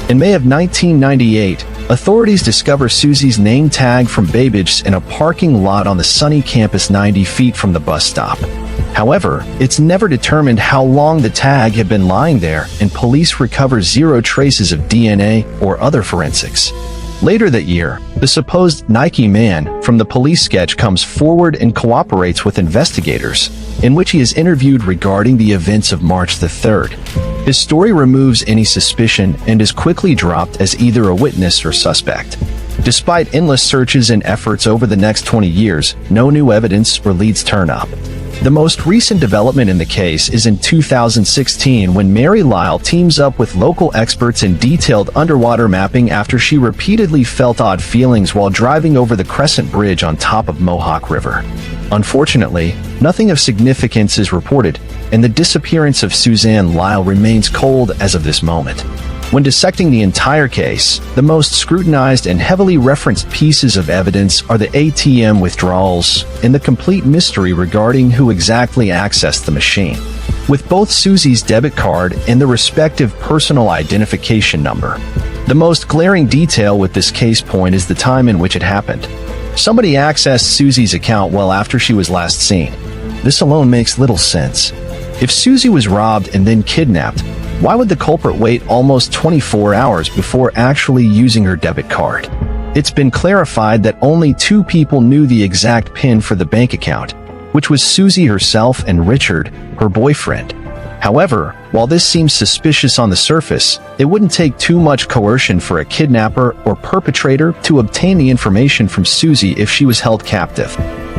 In May of 1998, authorities discover Susie's name tag from Babbage in a parking lot on the Sunny campus 90 feet from the bus stop. However, it's never determined how long the tag had been lying there, and police recover zero traces of DNA or other forensics. Later that year, the supposed Nike Man from the police sketch comes forward and cooperates with investigators, in which he is interviewed regarding the events of March the 3rd. His story removes any suspicion and is quickly dropped as either a witness or suspect. Despite endless searches and efforts over the next 20 years, no new evidence or leads turn up. The most recent development in the case is in 2016 when Mary Lyle teams up with local experts in detailed underwater mapping after she repeatedly felt odd feelings while driving over the Crescent Bridge on top of Mohawk River. Unfortunately, nothing of significance is reported, and the disappearance of Suzanne Lyle remains cold as of this moment. When dissecting the entire case, the most scrutinized and heavily referenced pieces of evidence are the ATM withdrawals and the complete mystery regarding who exactly accessed the machine, with both Susie's debit card and the respective personal identification number. The most glaring detail with this case point is the time in which it happened. Somebody accessed Susie's account well after she was last seen. This alone makes little sense. If Susie was robbed and then kidnapped, why would the culprit wait almost 24 hours before actually using her debit card? It's been clarified that only 2 people knew the exact PIN for the bank account, which was Susie herself and Richard, her boyfriend. However, while this seems suspicious on the surface, it wouldn't take too much coercion for a kidnapper or perpetrator to obtain the information from Susie if she was held captive.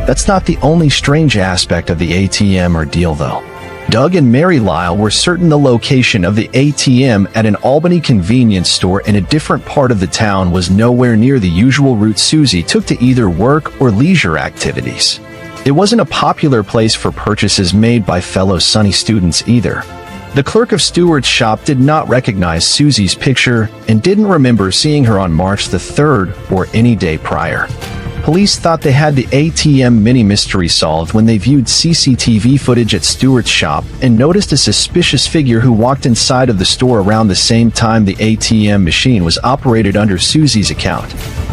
That's not the only strange aspect of the ATM ordeal, though. Doug and Mary Lyle were certain the location of the ATM at an Albany convenience store in a different part of the town was nowhere near the usual route Susie took to either work or leisure activities. It wasn't a popular place for purchases made by fellow Sunny students either. The clerk of Stewart's shop did not recognize Susie's picture and didn't remember seeing her on March the 3rd or any day prior. Police thought they had the ATM mini-mystery solved when they viewed CCTV footage at Stewart's shop and noticed a suspicious figure who walked inside of the store around the same time the ATM machine was operated under Susie's account.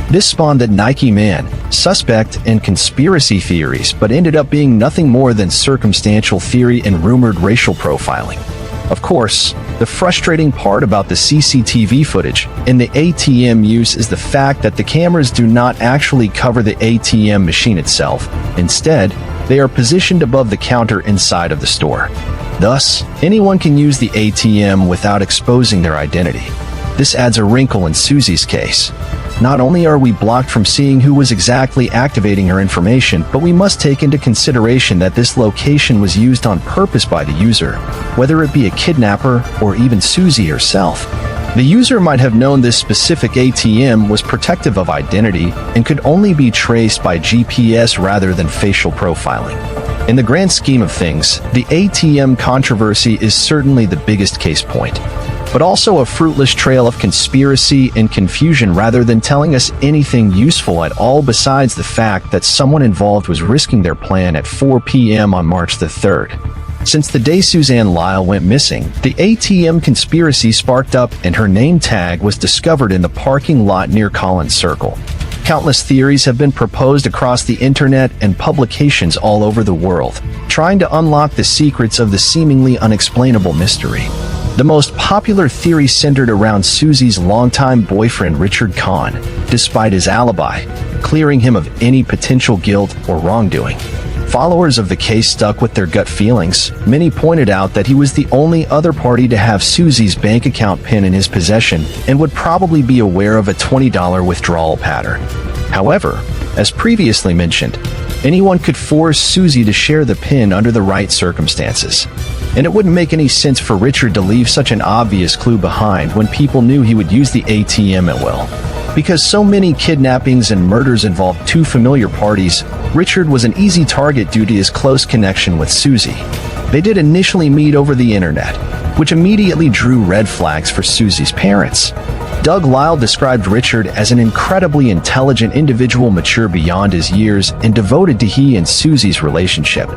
This spawned the Nike Man, suspect, and conspiracy theories, but ended up being nothing more than circumstantial theory and rumored racial profiling. Of course, the frustrating part about the CCTV footage and the ATM use is the fact that the cameras do not actually cover the ATM machine itself. Instead, they are positioned above the counter inside of the store. Thus, anyone can use the ATM without exposing their identity. This adds a wrinkle in Susie's case. Not only are we blocked from seeing who was exactly activating her information, but we must take into consideration that this location was used on purpose by the user, whether it be a kidnapper or even Susie herself. The user might have known this specific ATM was protective of identity and could only be traced by GPS rather than facial profiling. In the grand scheme of things, the ATM controversy is certainly the biggest case point, but also a fruitless trail of conspiracy and confusion rather than telling us anything useful at all besides the fact that someone involved was risking their plan at 4 p.m. on March the 3rd. Since the day Suzanne Lyle went missing, the ATM conspiracy sparked up and her name tag was discovered in the parking lot near Collins Circle. Countless theories have been proposed across the internet and publications all over the world, trying to unlock the secrets of the seemingly unexplainable mystery. The most popular theory centered around Susie's longtime boyfriend Richard Kahn, despite his alibi, clearing him of any potential guilt or wrongdoing. Followers of the case stuck with their gut feelings. Many pointed out that he was the only other party to have Susie's bank account PIN in his possession and would probably be aware of a $20 withdrawal pattern. However, as previously mentioned, anyone could force Susie to share the PIN under the right circumstances. And it wouldn't make any sense for Richard to leave such an obvious clue behind when people knew he would use the ATM at will. Because so many kidnappings and murders involved two familiar parties, Richard was an easy target due to his close connection with Susie. They did initially meet over the internet, which immediately drew red flags for Susie's parents. Doug Lyle described Richard as an incredibly intelligent individual, mature beyond his years and devoted to he and Susie's relationship.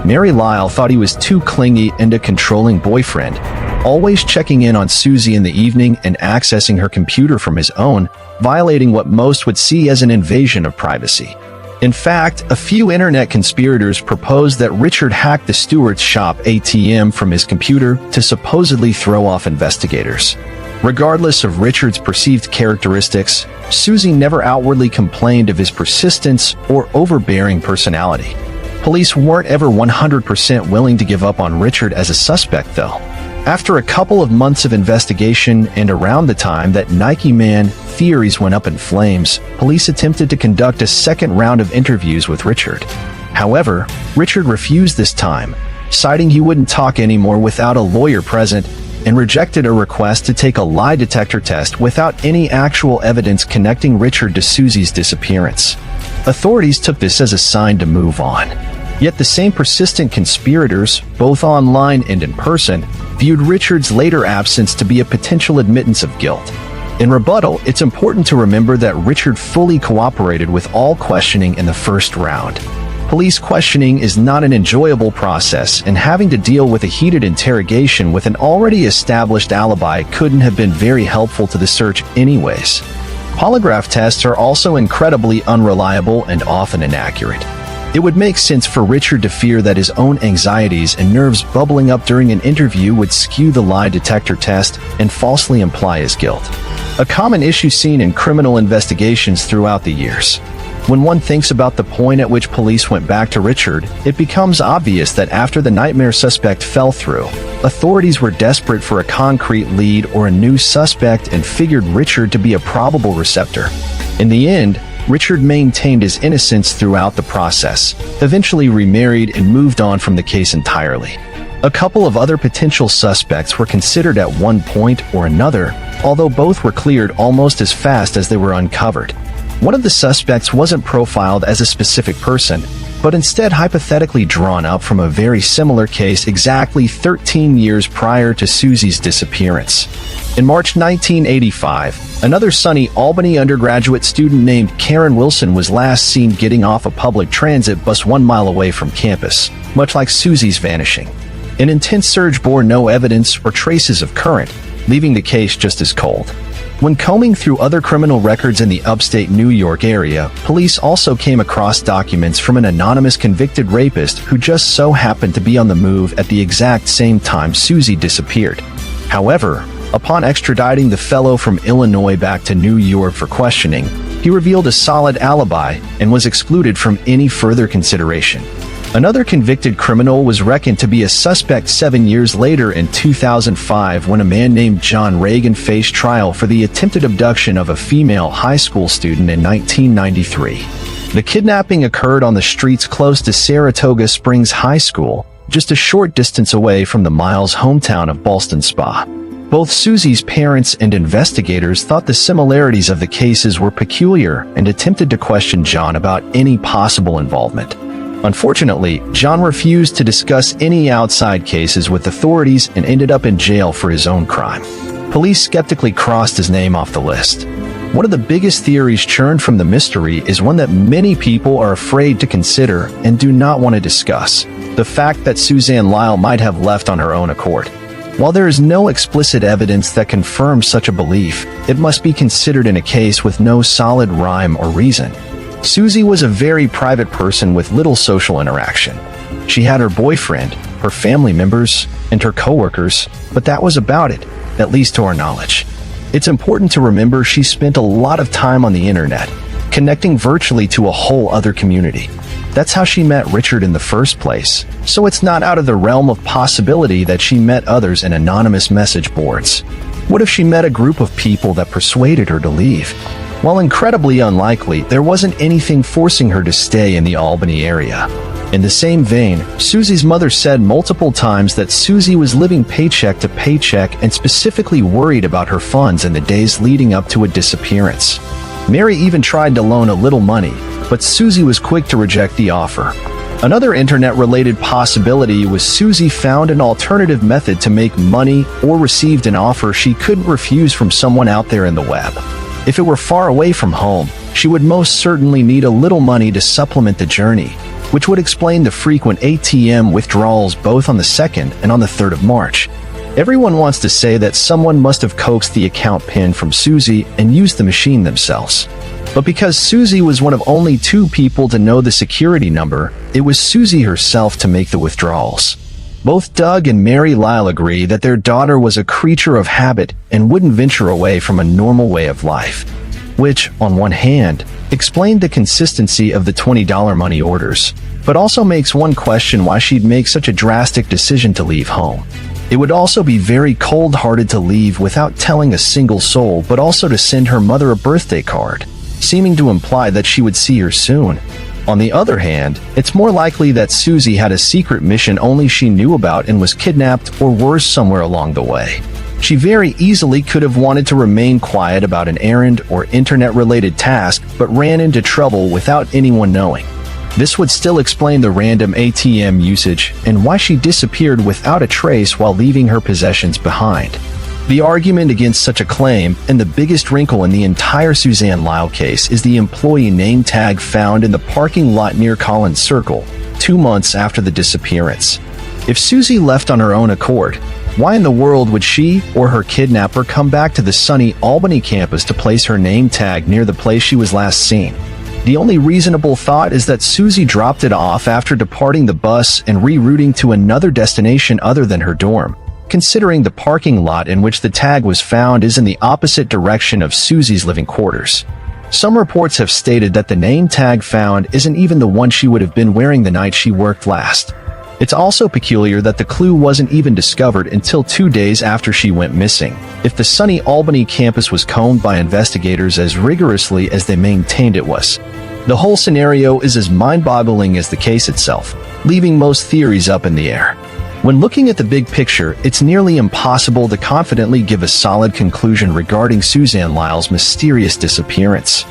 Mary Lyle thought he was too clingy and a controlling boyfriend, always checking in on Susie in the evening and accessing her computer from his own, violating what most would see as an invasion of privacy. In fact, a few internet conspirators proposed that Richard hacked the Stewart's shop ATM from his computer to supposedly throw off investigators. Regardless of Richard's perceived characteristics, Susie never outwardly complained of his persistence or overbearing personality. Police weren't ever 100% willing to give up on Richard as a suspect, though. After a couple of months of investigation and around the time that Nike Man theories went up in flames, police attempted to conduct a second round of interviews with Richard. However, Richard refused this time, citing he wouldn't talk anymore without a lawyer present, and rejected a request to take a lie detector test without any actual evidence connecting Richard to Susie's disappearance. Authorities took this as a sign to move on. Yet the same persistent conspirators, both online and in person, viewed Richard's later absence to be a potential admittance of guilt. In rebuttal, it's important to remember that Richard fully cooperated with all questioning in the first round. Police questioning is not an enjoyable process, and having to deal with a heated interrogation with an already established alibi couldn't have been very helpful to the search anyways. Polygraph tests are also incredibly unreliable and often inaccurate. It would make sense for Richard to fear that his own anxieties and nerves bubbling up during an interview would skew the lie detector test and falsely imply his guilt. A common issue seen in criminal investigations throughout the years. When one thinks about the point at which police went back to Richard, it becomes obvious that after the nightmare suspect fell through, authorities were desperate for a concrete lead or a new suspect and figured Richard to be a probable receptor. In the end, Richard maintained his innocence throughout the process, eventually remarried and moved on from the case entirely. A couple of other potential suspects were considered at one point or another, although both were cleared almost as fast as they were uncovered. One of the suspects wasn't profiled as a specific person, but instead hypothetically drawn up from a very similar case exactly 13 years prior to Susie's disappearance. In March 1985, another sunny Albany undergraduate student named Karen Wilson was last seen getting off a public transit bus 1 mile away from campus, much like Susie's vanishing. An intense search bore no evidence or traces of current, leaving the case just as cold. When combing through other criminal records in the upstate New York area, police also came across documents from an anonymous convicted rapist who just so happened to be on the move at the exact same time Susie disappeared. However, upon extraditing the fellow from Illinois back to New York for questioning, he revealed a solid alibi and was excluded from any further consideration. Another convicted criminal was reckoned to be a suspect 7 years later in 2005 when a man named John Reagan faced trial for the attempted abduction of a female high school student in 1993. The kidnapping occurred on the streets close to Saratoga Springs High School, just a short distance away from the Miles' hometown of Ballston Spa. Both Susie's parents and investigators thought the similarities of the cases were peculiar and attempted to question John about any possible involvement. Unfortunately, John refused to discuss any outside cases with authorities and ended up in jail for his own crime. Police skeptically crossed his name off the list. One of the biggest theories churned from the mystery is one that many people are afraid to consider and do not want to discuss: the fact that Suzanne Lyle might have left on her own accord. While there is no explicit evidence that confirms such a belief, it must be considered in a case with no solid rhyme or reason. Susie was a very private person with little social interaction. She had her boyfriend, her family members, and her coworkers, but that was about it, at least to our knowledge. It's important to remember she spent a lot of time on the internet, connecting virtually to a whole other community. That's how she met Richard in the first place, so it's not out of the realm of possibility that she met others in anonymous message boards. What if she met a group of people that persuaded her to leave? While incredibly unlikely, there wasn't anything forcing her to stay in the Albany area. In the same vein, Susie's mother said multiple times that Susie was living paycheck to paycheck and specifically worried about her funds in the days leading up to a disappearance. Mary even tried to loan a little money, but Susie was quick to reject the offer. Another internet-related possibility was Susie found an alternative method to make money or received an offer she couldn't refuse from someone out there in the web. If it were far away from home, she would most certainly need a little money to supplement the journey, which would explain the frequent ATM withdrawals both on the 2nd and on the 3rd of March. Everyone wants to say that someone must have coaxed the account PIN from Susie and used the machine themselves. But because Susie was one of only 2 people to know the security number, it was Susie herself to make the withdrawals. Both Doug and Mary Lyle agree that their daughter was a creature of habit and wouldn't venture away from a normal way of life, which, on one hand, explained the consistency of the $20 money orders, but also makes one question why she'd make such a drastic decision to leave home. It would also be very cold-hearted to leave without telling a single soul, but also to send her mother a birthday card, seeming to imply that she would see her soon. On the other hand, it's more likely that Susie had a secret mission only she knew about and was kidnapped or worse somewhere along the way. She very easily could have wanted to remain quiet about an errand or internet-related task, but ran into trouble without anyone knowing. This would still explain the random ATM usage and why she disappeared without a trace while leaving her possessions behind. The argument against such a claim, and the biggest wrinkle in the entire Suzanne Lyle case, is the employee name tag found in the parking lot near Collins Circle, 2 months after the disappearance. If Susie left on her own accord, why in the world would she or her kidnapper come back to the sunny Albany campus to place her name tag near the place she was last seen? The only reasonable thought is that Susie dropped it off after departing the bus and rerouting to another destination other than her dorm, considering the parking lot in which the tag was found is in the opposite direction of Susie's living quarters. Some reports have stated that the name tag found isn't even the one she would have been wearing the night she worked last. It's also peculiar that the clue wasn't even discovered until 2 days after she went missing, if the sunny Albany campus was combed by investigators as rigorously as they maintained it was. The whole scenario is as mind-boggling as the case itself, leaving most theories up in the air. When looking at the big picture, it's nearly impossible to confidently give a solid conclusion regarding Suzanne Lyle's mysterious disappearance.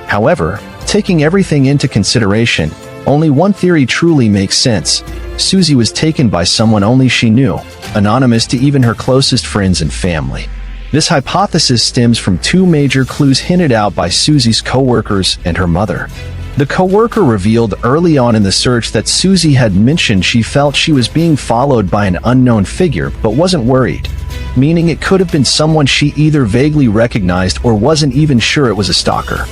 However, taking everything into consideration, Only one theory truly makes sense. Susie was taken by someone only she knew, anonymous to even her closest friends and family. This hypothesis stems from two major clues hinted out by Susie's co-workers and her mother. The co-worker revealed early on in the search that Susie had mentioned she felt she was being followed by an unknown figure but wasn't worried, meaning it could have been someone she either vaguely recognized or wasn't even sure it was a stalker.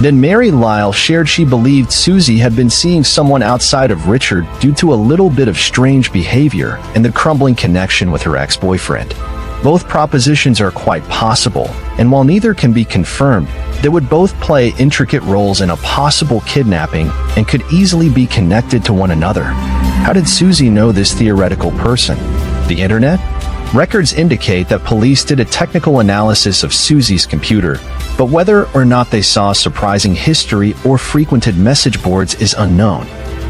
Then Mary Lyle shared she believed Susie had been seeing someone outside of Richard due to a little bit of strange behavior and the crumbling connection with her ex-boyfriend. Both propositions are quite possible, and while neither can be confirmed, they would both play intricate roles in a possible kidnapping and could easily be connected to one another. How did Susie know this theoretical person? The internet? Records indicate that police did a technical analysis of Susie's computer, but whether or not they saw surprising history or frequented message boards is unknown.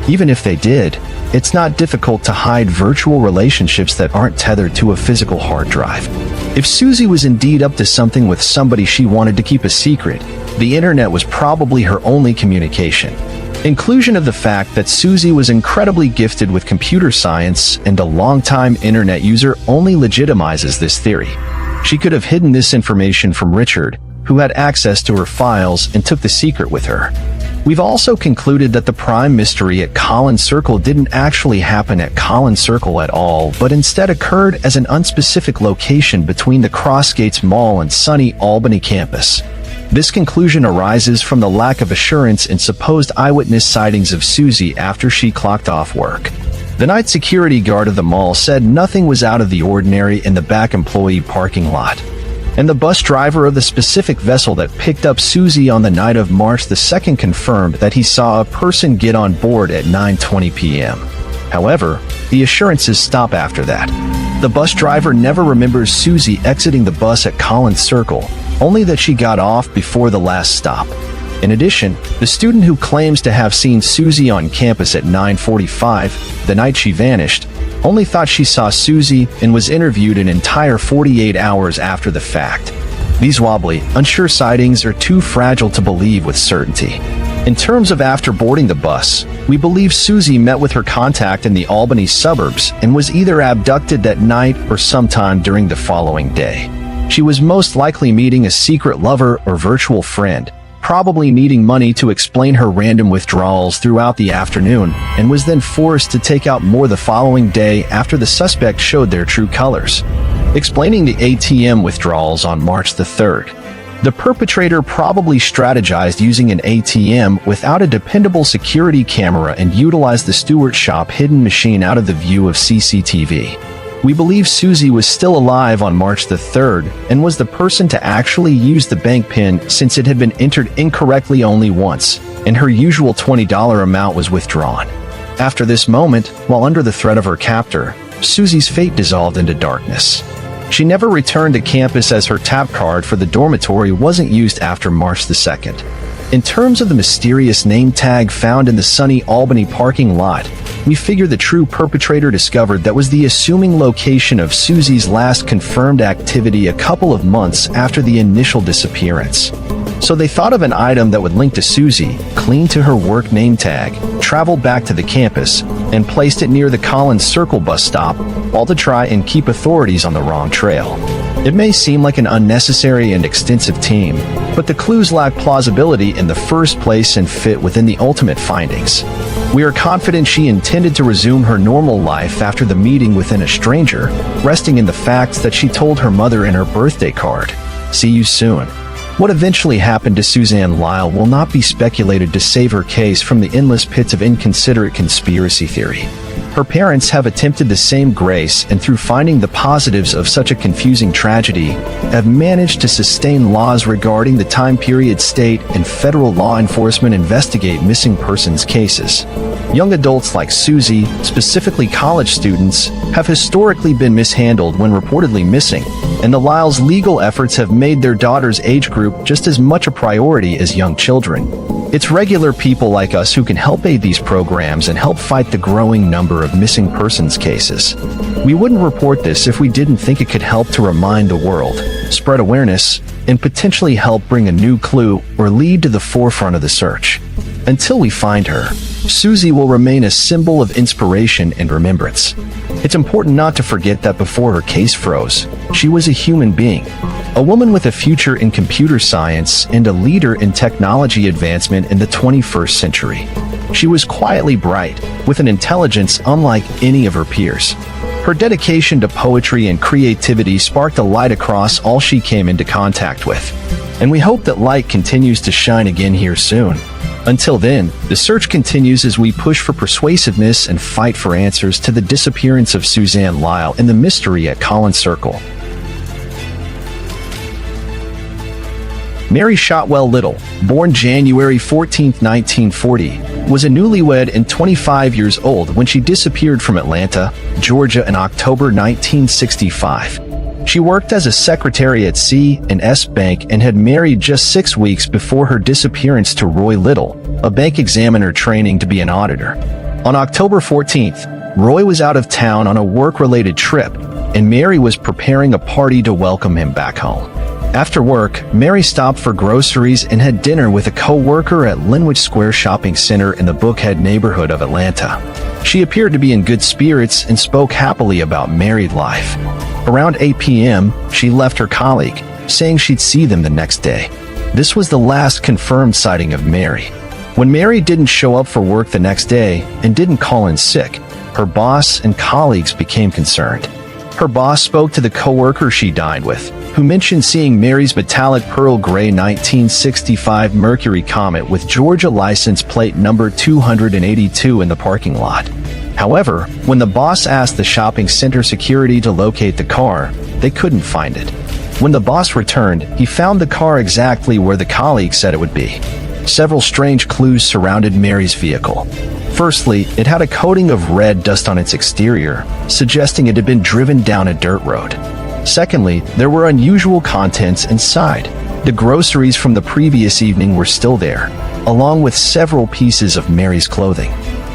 Even if they did, it's not difficult to hide virtual relationships that aren't tethered to a physical hard drive. If Susie was indeed up to something with somebody she wanted to keep a secret, the internet was probably her only communication. Inclusion of the fact that Susie was incredibly gifted with computer science and a longtime internet user only legitimizes this theory. She could have hidden this information from Richard, who had access to her files and took the secret with her. We've also concluded that the prime mystery at Collins Circle didn't actually happen at Collins Circle at all, but instead occurred as an unspecific location between the Crossgates Mall and sunny Albany campus. This conclusion arises from the lack of assurance in supposed eyewitness sightings of Susie after she clocked off work. The night security guard of the mall said nothing was out of the ordinary in the back employee parking lot. And the bus driver of the specific vessel that picked up Susie on the night of March the 2nd confirmed that he saw a person get on board at 9:20 p.m. However, the assurances stop after that. The bus driver never remembers Susie exiting the bus at Collins Circle, only that she got off before the last stop. In addition, the student who claims to have seen Susie on campus at 9:45, the night she vanished, only thought she saw Susie and was interviewed an entire 48 hours after the fact. These wobbly, unsure sightings are too fragile to believe with certainty. In terms of after boarding the bus, we believe Susie met with her contact in the Albany suburbs and was either abducted that night or sometime during the following day. She was most likely meeting a secret lover or virtual friend, probably needing money to explain her random withdrawals throughout the afternoon, and was then forced to take out more the following day after the suspect showed their true colors. Explaining the ATM withdrawals on March the 3rd, the perpetrator probably strategized using an ATM without a dependable security camera and utilized the Stewart Shop hidden machine out of the view of CCTV. We believe Susie was still alive on March the 3rd and was the person to actually use the bank PIN since it had been entered incorrectly only once, and her usual $20 amount was withdrawn. After this moment, while under the threat of her captor, Susie's fate dissolved into darkness. She never returned to campus as her tap card for the dormitory wasn't used after March the 2nd. In terms of the mysterious name tag found in the sunny Albany parking lot, we figure the true perpetrator discovered that was the assuming location of Susie's last confirmed activity a couple of months after the initial disappearance. So they thought of an item that would link to Susie, clean to her work name tag, traveled back to the campus, and placed it near the Collins Circle bus stop, all to try and keep authorities on the wrong trail. It may seem like an unnecessary and extensive team, but the clues lack plausibility in the first place and fit within the ultimate findings. We are confident she intended to resume her normal life after the meeting within a stranger, resting in the facts that she told her mother in her birthday card. See you soon. What eventually happened to Suzanne Lyle will not be speculated to save her case from the endless pits of inconsiderate conspiracy theory. Her parents have attempted the same grace and through finding the positives of such a confusing tragedy, have managed to sustain laws regarding the time period state and federal law enforcement investigate missing persons cases. Young adults like Susie, specifically college students, have historically been mishandled when reportedly missing, and the Lyles' legal efforts have made their daughter's age group just as much a priority as young children. It's regular people like us who can help aid these programs and help fight the growing number of missing persons cases. We wouldn't report this if we didn't think it could help to remind the world, spread awareness, and potentially help bring a new clue or lead to the forefront of the search. Until we find her, Susie will remain a symbol of inspiration and remembrance. It's important not to forget that before her case froze, she was a human being, a woman with a future in computer science and a leader in technology advancement in the 21st century. She was quietly bright, with an intelligence unlike any of her peers. Her dedication to poetry and creativity sparked a light across all she came into contact with. And we hope that light continues to shine again here soon. Until then, the search continues as we push for persuasiveness and fight for answers to the disappearance of Suzanne Lyle and the mystery at Collins Circle. Mary Shotwell Little, born January 14, 1940, was a newlywed and 25 years old when she disappeared from Atlanta, Georgia in October 1965. She worked as a secretary at C&S Bank and had married just 6 weeks before her disappearance to Roy Little, a bank examiner training to be an auditor. On October 14th, Roy was out of town on a work-related trip, and Mary was preparing a party to welcome him back home. After work, Mary stopped for groceries and had dinner with a co-worker at Linwood Square Shopping Center in the Buckhead neighborhood of Atlanta. She appeared to be in good spirits and spoke happily about married life. Around 8 p.m., she left her colleague, saying she'd see them the next day. This was the last confirmed sighting of Mary. When Mary didn't show up for work the next day and didn't call in sick, her boss and colleagues became concerned. Her boss spoke to the co-worker she dined with, who mentioned seeing Mary's metallic pearl gray 1965 Mercury Comet with Georgia license plate number 282 in the parking lot. However, when the boss asked the shopping center security to locate the car, they couldn't find it. When the boss returned, he found the car exactly where the colleague said it would be. Several strange clues surrounded Mary's vehicle. Firstly, it had a coating of red dust on its exterior, suggesting it had been driven down a dirt road. Secondly, there were unusual contents inside. The groceries from the previous evening were still there, along with several pieces of Mary's clothing.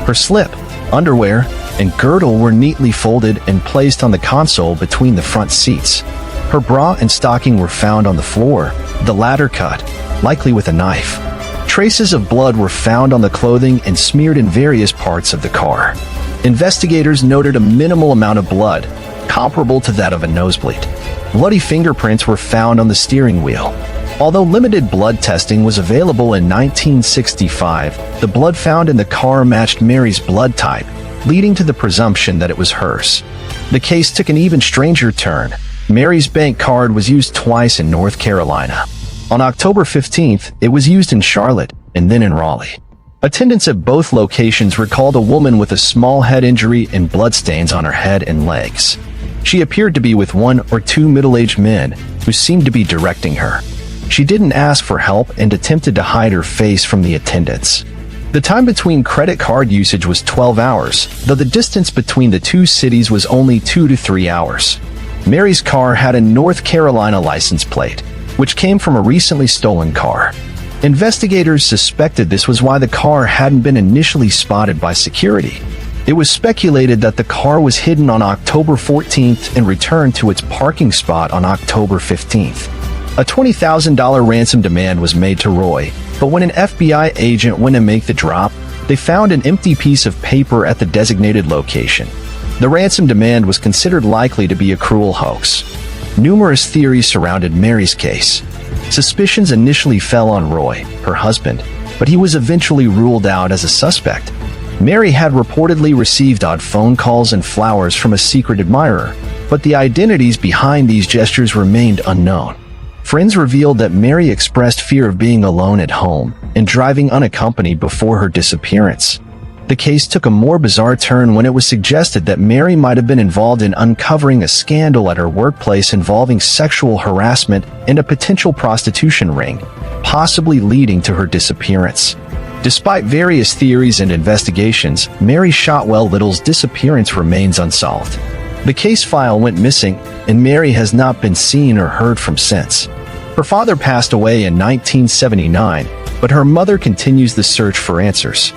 Her slip, underwear, and girdle were neatly folded and placed on the console between the front seats. Her bra and stocking were found on the floor, the latter cut, likely with a knife. Traces of blood were found on the clothing and smeared in various parts of the car. Investigators noted a minimal amount of blood, comparable to that of a nosebleed. Bloody fingerprints were found on the steering wheel. Although limited blood testing was available in 1965, the blood found in the car matched Mary's blood type, leading to the presumption that it was hers. The case took an even stranger turn. Mary's bank card was used twice in North Carolina. On October 15th, it was used in Charlotte and then in Raleigh. Attendants at both locations recalled a woman with a small head injury and bloodstains on her head and legs. She appeared to be with 1 or 2 middle-aged men who seemed to be directing her. She didn't ask for help and attempted to hide her face from the attendants. The time between credit card usage was 12 hours, though the distance between the two cities was only 2 to 3 hours. Mary's car had a North Carolina license plate, which came from a recently stolen car. Investigators suspected this was why the car hadn't been initially spotted by security. It was speculated that the car was hidden on October 14th and returned to its parking spot on October 15th. A $20,000 ransom demand was made to Roy, but when an FBI agent went to make the drop, they found an empty piece of paper at the designated location. The ransom demand was considered likely to be a cruel hoax. Numerous theories surrounded Mary's case. Suspicions initially fell on Roy, her husband, but he was eventually ruled out as a suspect. Mary had reportedly received odd phone calls and flowers from a secret admirer, but the identities behind these gestures remained unknown. Friends revealed that Mary expressed fear of being alone at home and driving unaccompanied before her disappearance. The case took a more bizarre turn when it was suggested that Mary might have been involved in uncovering a scandal at her workplace involving sexual harassment and a potential prostitution ring, possibly leading to her disappearance. Despite various theories and investigations, Mary Shotwell Little's disappearance remains unsolved. The case file went missing, and Mary has not been seen or heard from since. Her father passed away in 1979, but her mother continues the search for answers.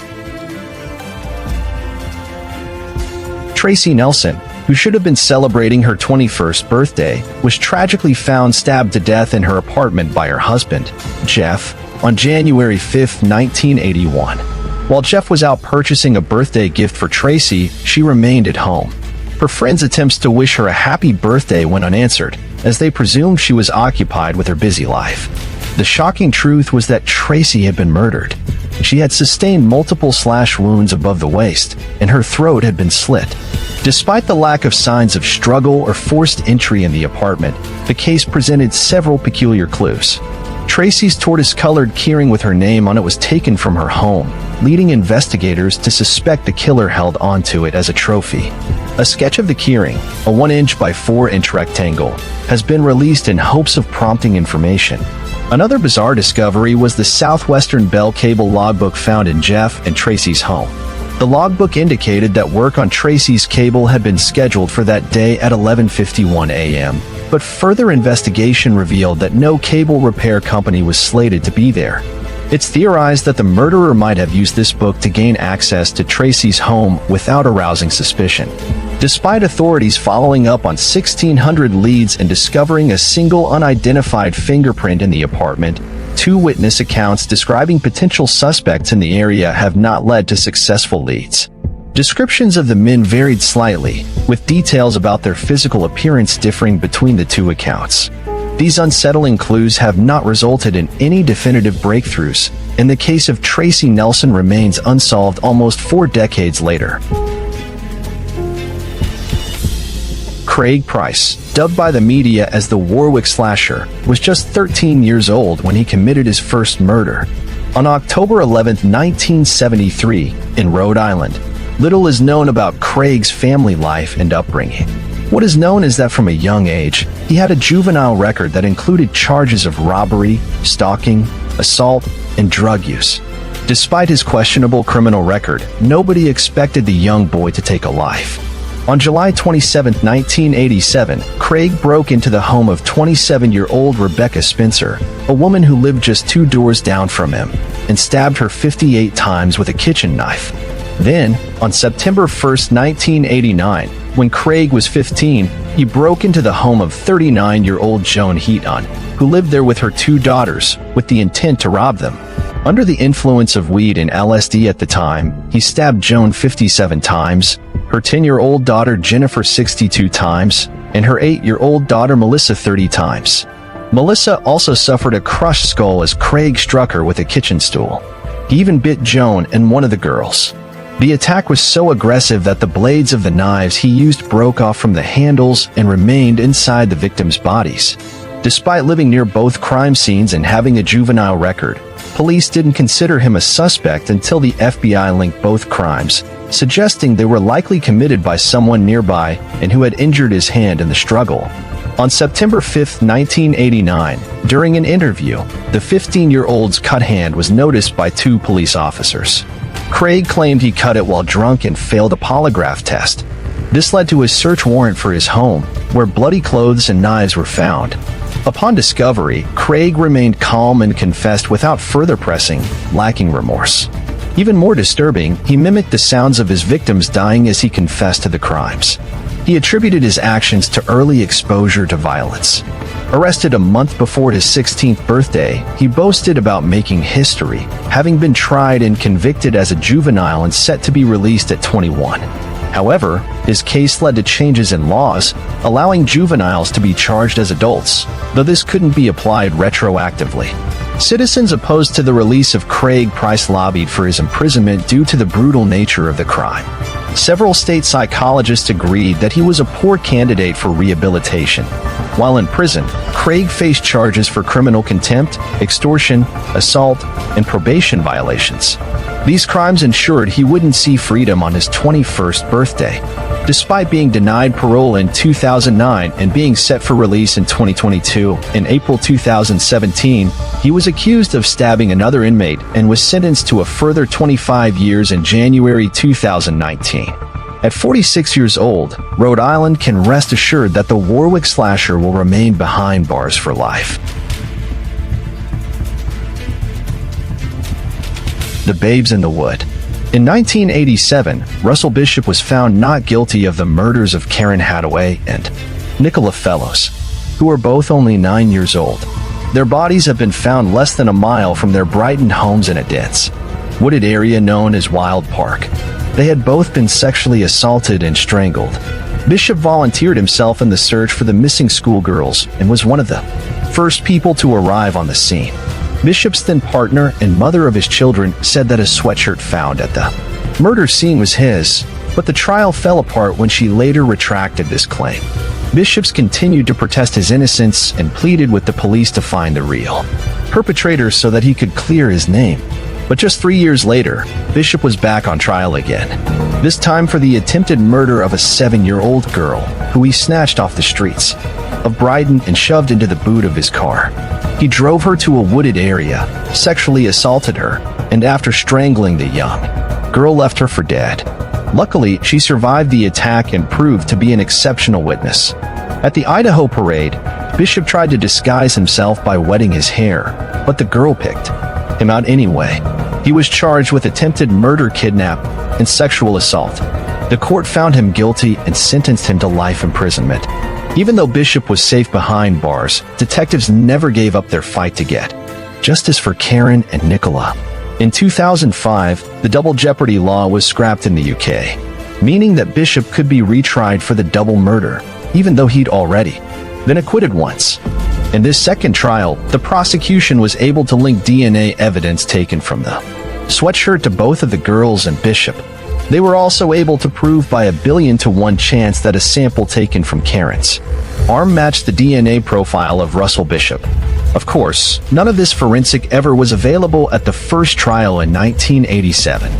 Tracy Nelson, who should have been celebrating her 21st birthday, was tragically found stabbed to death in her apartment by her husband, Jeff, on January 5, 1981. While Jeff was out purchasing a birthday gift for Tracy, she remained at home. Her friends' attempts to wish her a happy birthday went unanswered, as they presumed she was occupied with her busy life. The shocking truth was that Tracy had been murdered. She had sustained multiple slash wounds above the waist, and her throat had been slit. Despite the lack of signs of struggle or forced entry in the apartment, the case presented several peculiar clues. Tracy's tortoise-colored keyring with her name on it was taken from her home, leading investigators to suspect the killer held onto it as a trophy. A sketch of the keyring, a 1-inch by 4-inch rectangle, has been released in hopes of prompting information. Another bizarre discovery was the Southwestern Bell Cable logbook found in Jeff and Tracy's home. The logbook indicated that work on Tracy's cable had been scheduled for that day at 11:51 a.m., but further investigation revealed that no cable repair company was slated to be there. It's theorized that the murderer might have used this book to gain access to Tracy's home without arousing suspicion. Despite authorities following up on 1,600 leads and discovering a single unidentified fingerprint in the apartment, 2 witness accounts describing potential suspects in the area have not led to successful leads. Descriptions of the men varied slightly, with details about their physical appearance differing between the 2 accounts. These unsettling clues have not resulted in any definitive breakthroughs, and the case of Tracy Nelson remains unsolved almost 4 decades later. Craig Price, dubbed by the media as the Warwick Slasher, was just 13 years old when he committed his first murder. On October 11, 1973, in Rhode Island, little is known about Craig's family life and upbringing. What is known is that from a young age, he had a juvenile record that included charges of robbery, stalking, assault, and drug use. Despite his questionable criminal record, nobody expected the young boy to take a life. On July 27, 1987, Craig broke into the home of 27-year-old Rebecca Spencer, a woman who lived just 2 doors down from him, and stabbed her 58 times with a kitchen knife. Then, on September 1, 1989, when Craig was 15, he broke into the home of 39-year-old Joan Heaton, who lived there with her 2 daughters, with the intent to rob them. Under the influence of weed and LSD at the time, he stabbed Joan 57 times, her 10-year-old daughter Jennifer 62 times, and her 8-year-old daughter Melissa 30 times. Melissa also suffered a crushed skull as Craig struck her with a kitchen stool. He even bit Joan and one of the girls. The attack was so aggressive that the blades of the knives he used broke off from the handles and remained inside the victims' bodies. Despite living near both crime scenes and having a juvenile record, police didn't consider him a suspect until the FBI linked both crimes, suggesting they were likely committed by someone nearby and who had injured his hand in the struggle. On September 5, 1989, during an interview, the 15-year-old's cut hand was noticed by 2 police officers. Craig claimed he cut it while drunk and failed a polygraph test. This led to a search warrant for his home, where bloody clothes and knives were found. Upon discovery, Craig remained calm and confessed without further pressing, lacking remorse. Even more disturbing, he mimicked the sounds of his victims dying as he confessed to the crimes. He attributed his actions to early exposure to violence. Arrested a month before his 16th birthday, he boasted about making history, having been tried and convicted as a juvenile and set to be released at 21. However, his case led to changes in laws, allowing juveniles to be charged as adults, though this couldn't be applied retroactively. Citizens opposed to the release of Craig Price lobbied for his imprisonment due to the brutal nature of the crime. Several state psychologists agreed that he was a poor candidate for rehabilitation. While in prison, Craig faced charges for criminal contempt, extortion, assault, and probation violations. These crimes ensured he wouldn't see freedom on his 21st birthday. Despite being denied parole in 2009 and being set for release in 2022, in April 2017, he was accused of stabbing another inmate and was sentenced to a further 25 years in January 2019. At 46 years old, Rhode Island can rest assured that the Warwick Slasher will remain behind bars for life. The Babes in the Wood. In 1987, Russell Bishop was found not guilty of the murders of Karen Hadaway and Nicola Fellows, who were both only 9 years old. Their bodies have been found less than a mile from their Brighton homes in a dense, wooded area known as Wild Park. They had both been sexually assaulted and strangled. Bishop volunteered himself in the search for the missing schoolgirls and was one of the first people to arrive on the scene. Bishop's then partner and mother of his children said that a sweatshirt found at the murder scene was his, but the trial fell apart when she later retracted this claim. Bishop's continued to protest his innocence and pleaded with the police to find the real perpetrator so that he could clear his name. But just 3 years later, Bishop was back on trial again, this time for the attempted murder of a 7-year-old girl who he snatched off the streets of Brighton and shoved into the boot of his car. He drove her to a wooded area, sexually assaulted her, and after strangling the young girl left her for dead. Luckily, she survived the attack and proved to be an exceptional witness. At the Idaho parade, Bishop tried to disguise himself by wetting his hair, but the girl picked him out anyway. He was charged with attempted murder, kidnap, and sexual assault. The court found him guilty and sentenced him to life imprisonment. Even though Bishop was safe behind bars, detectives never gave up their fight to get justice for Karen and Nicola. In 2005, the double jeopardy law was scrapped in the UK, meaning that Bishop could be retried for the double murder, even though he'd already been acquitted once. In this second trial, the prosecution was able to link DNA evidence taken from the sweatshirt to both of the girls and Bishop. They were also able to prove by 1,000,000,000 chance that a sample taken from Karen's arm matched the DNA profile of Russell Bishop. Of course, none of this forensic ever was available at the first trial in 1987.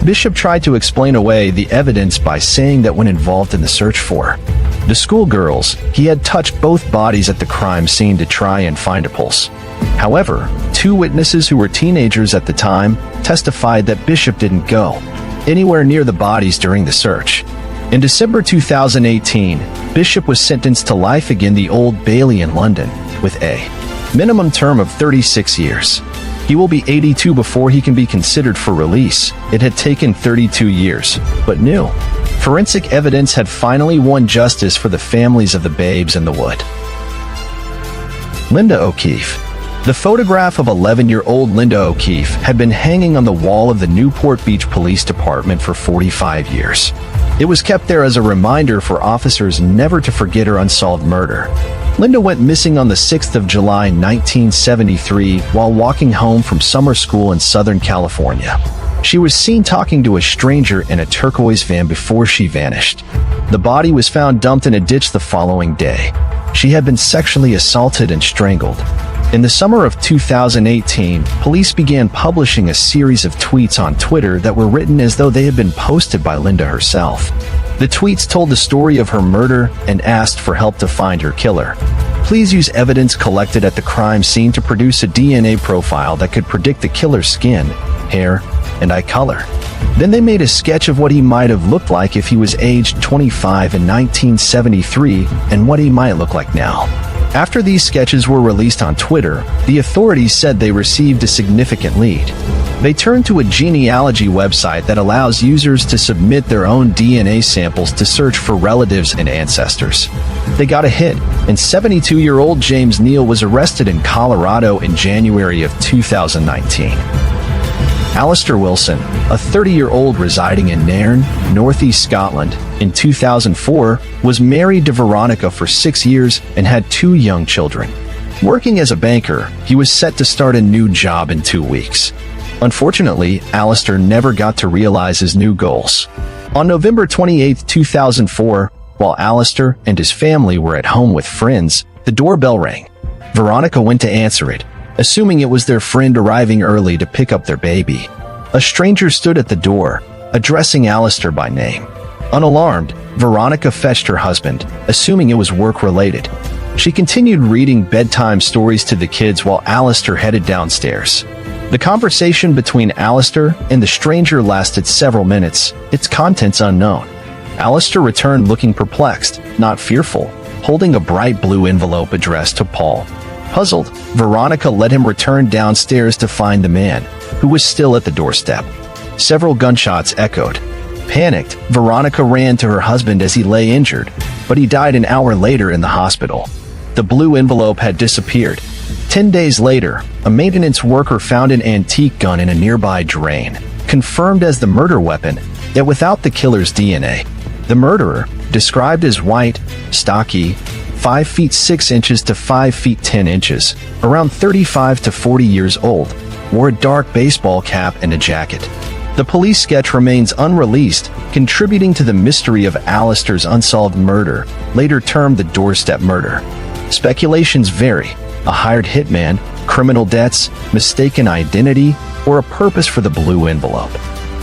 Bishop tried to explain away the evidence by saying that when involved in the search for the schoolgirls, he had touched both bodies at the crime scene to try and find a pulse. However, 2 witnesses who were teenagers at the time testified that Bishop didn't go anywhere near the bodies during the search. In December 2018, Bishop was sentenced to life again the Old Bailey in London, with a minimum term of 36 years. He will be 82 before he can be considered for release. It had taken 32 years, but new forensic evidence had finally won justice for the families of the babes in the wood. Linda O'Keefe. The photograph of 11-year-old Linda O'Keefe had been hanging on the wall of the Newport Beach Police Department for 45 years. It was kept there as a reminder for officers never to forget her unsolved murder. Linda went missing on the 6th of July 1973 while walking home from summer school in Southern California. She was seen talking to a stranger in a turquoise van before she vanished. The body was found dumped in a ditch the following day. She had been sexually assaulted and strangled. In the summer of 2018, police began publishing a series of tweets on Twitter that were written as though they had been posted by Linda herself. The tweets told the story of her murder and asked for help to find her killer. Please use evidence collected at the crime scene to produce a DNA profile that could predict the killer's skin, hair, and eye color. Then they made a sketch of what he might have looked like if he was aged 25 in 1973 and what he might look like now. After these sketches were released on Twitter, the authorities said they received a significant lead. They turned to a genealogy website that allows users to submit their own DNA samples to search for relatives and ancestors. They got a hit, and 72-year-old James Neal was arrested in Colorado in January of 2019. Alistair Wilson, a 30-year-old residing in Nairn, northeast Scotland, in 2004, was married to Veronica for 6 years and had 2 young children. Working as a banker, he was set to start a new job in 2 weeks. Unfortunately, Alistair never got to realize his new goals. On November 28, 2004, while Alistair and his family were at home with friends, the doorbell rang. Veronica went to answer it, assuming it was their friend arriving early to pick up their baby. A stranger stood at the door, addressing Alistair by name. Unalarmed, Veronica fetched her husband, assuming it was work-related. She continued reading bedtime stories to the kids while Alistair headed downstairs. The conversation between Alistair and the stranger lasted several minutes, its contents unknown. Alistair returned looking perplexed, not fearful, holding a bright blue envelope addressed to Paul. Puzzled, Veronica let him return downstairs to find the man, who was still at the doorstep. Several gunshots echoed. Panicked, Veronica ran to her husband as he lay injured, but he died an hour later in the hospital. The blue envelope had disappeared. 10 days later, a maintenance worker found an antique gun in a nearby drain, confirmed as the murder weapon, yet without the killer's DNA. The murderer, described as white, stocky, 5 feet 6 inches to 5 feet 10 inches, around 35 to 40 years old, wore a dark baseball cap and a jacket. The police sketch remains unreleased, contributing to the mystery of Alistair's unsolved murder, later termed the doorstep murder. Speculations vary: a hired hitman, criminal debts, mistaken identity, or a purpose for the blue envelope.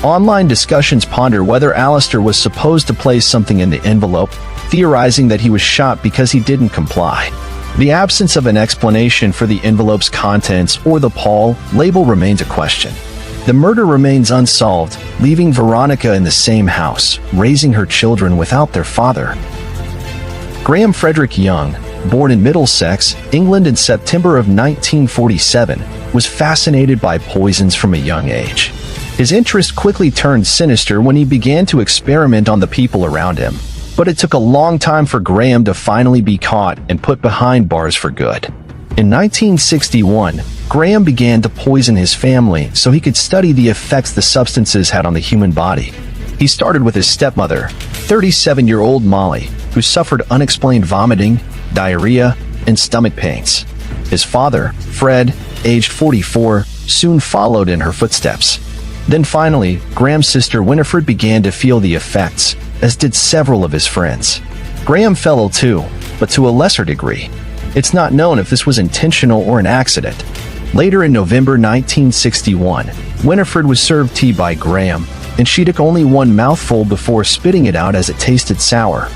Online discussions ponder whether Alistair was supposed to place something in the envelope, theorizing that he was shot because he didn't comply. The absence of an explanation for the envelope's contents or the Paul label remains a question. The murder remains unsolved, leaving Veronica in the same house, raising her children without their father. Graham Frederick Young, born in Middlesex, England in September of 1947, was fascinated by poisons from a young age. His interest quickly turned sinister when he began to experiment on the people around him. But it took a long time for Graham to finally be caught and put behind bars for good. In 1961, Graham began to poison his family so he could study the effects the substances had on the human body. He started with his stepmother, 37-year-old Molly, who suffered unexplained vomiting, diarrhea, and stomach pains. His father, Fred, aged 44, soon followed in her footsteps. Then finally, Graham's sister Winifred began to feel the effects, as did several of his friends. Graham fell ill too, but to a lesser degree. It's not known if this was intentional or an accident. Later in November 1961, Winifred was served tea by Graham, and she took only one mouthful before spitting it out as it tasted sour.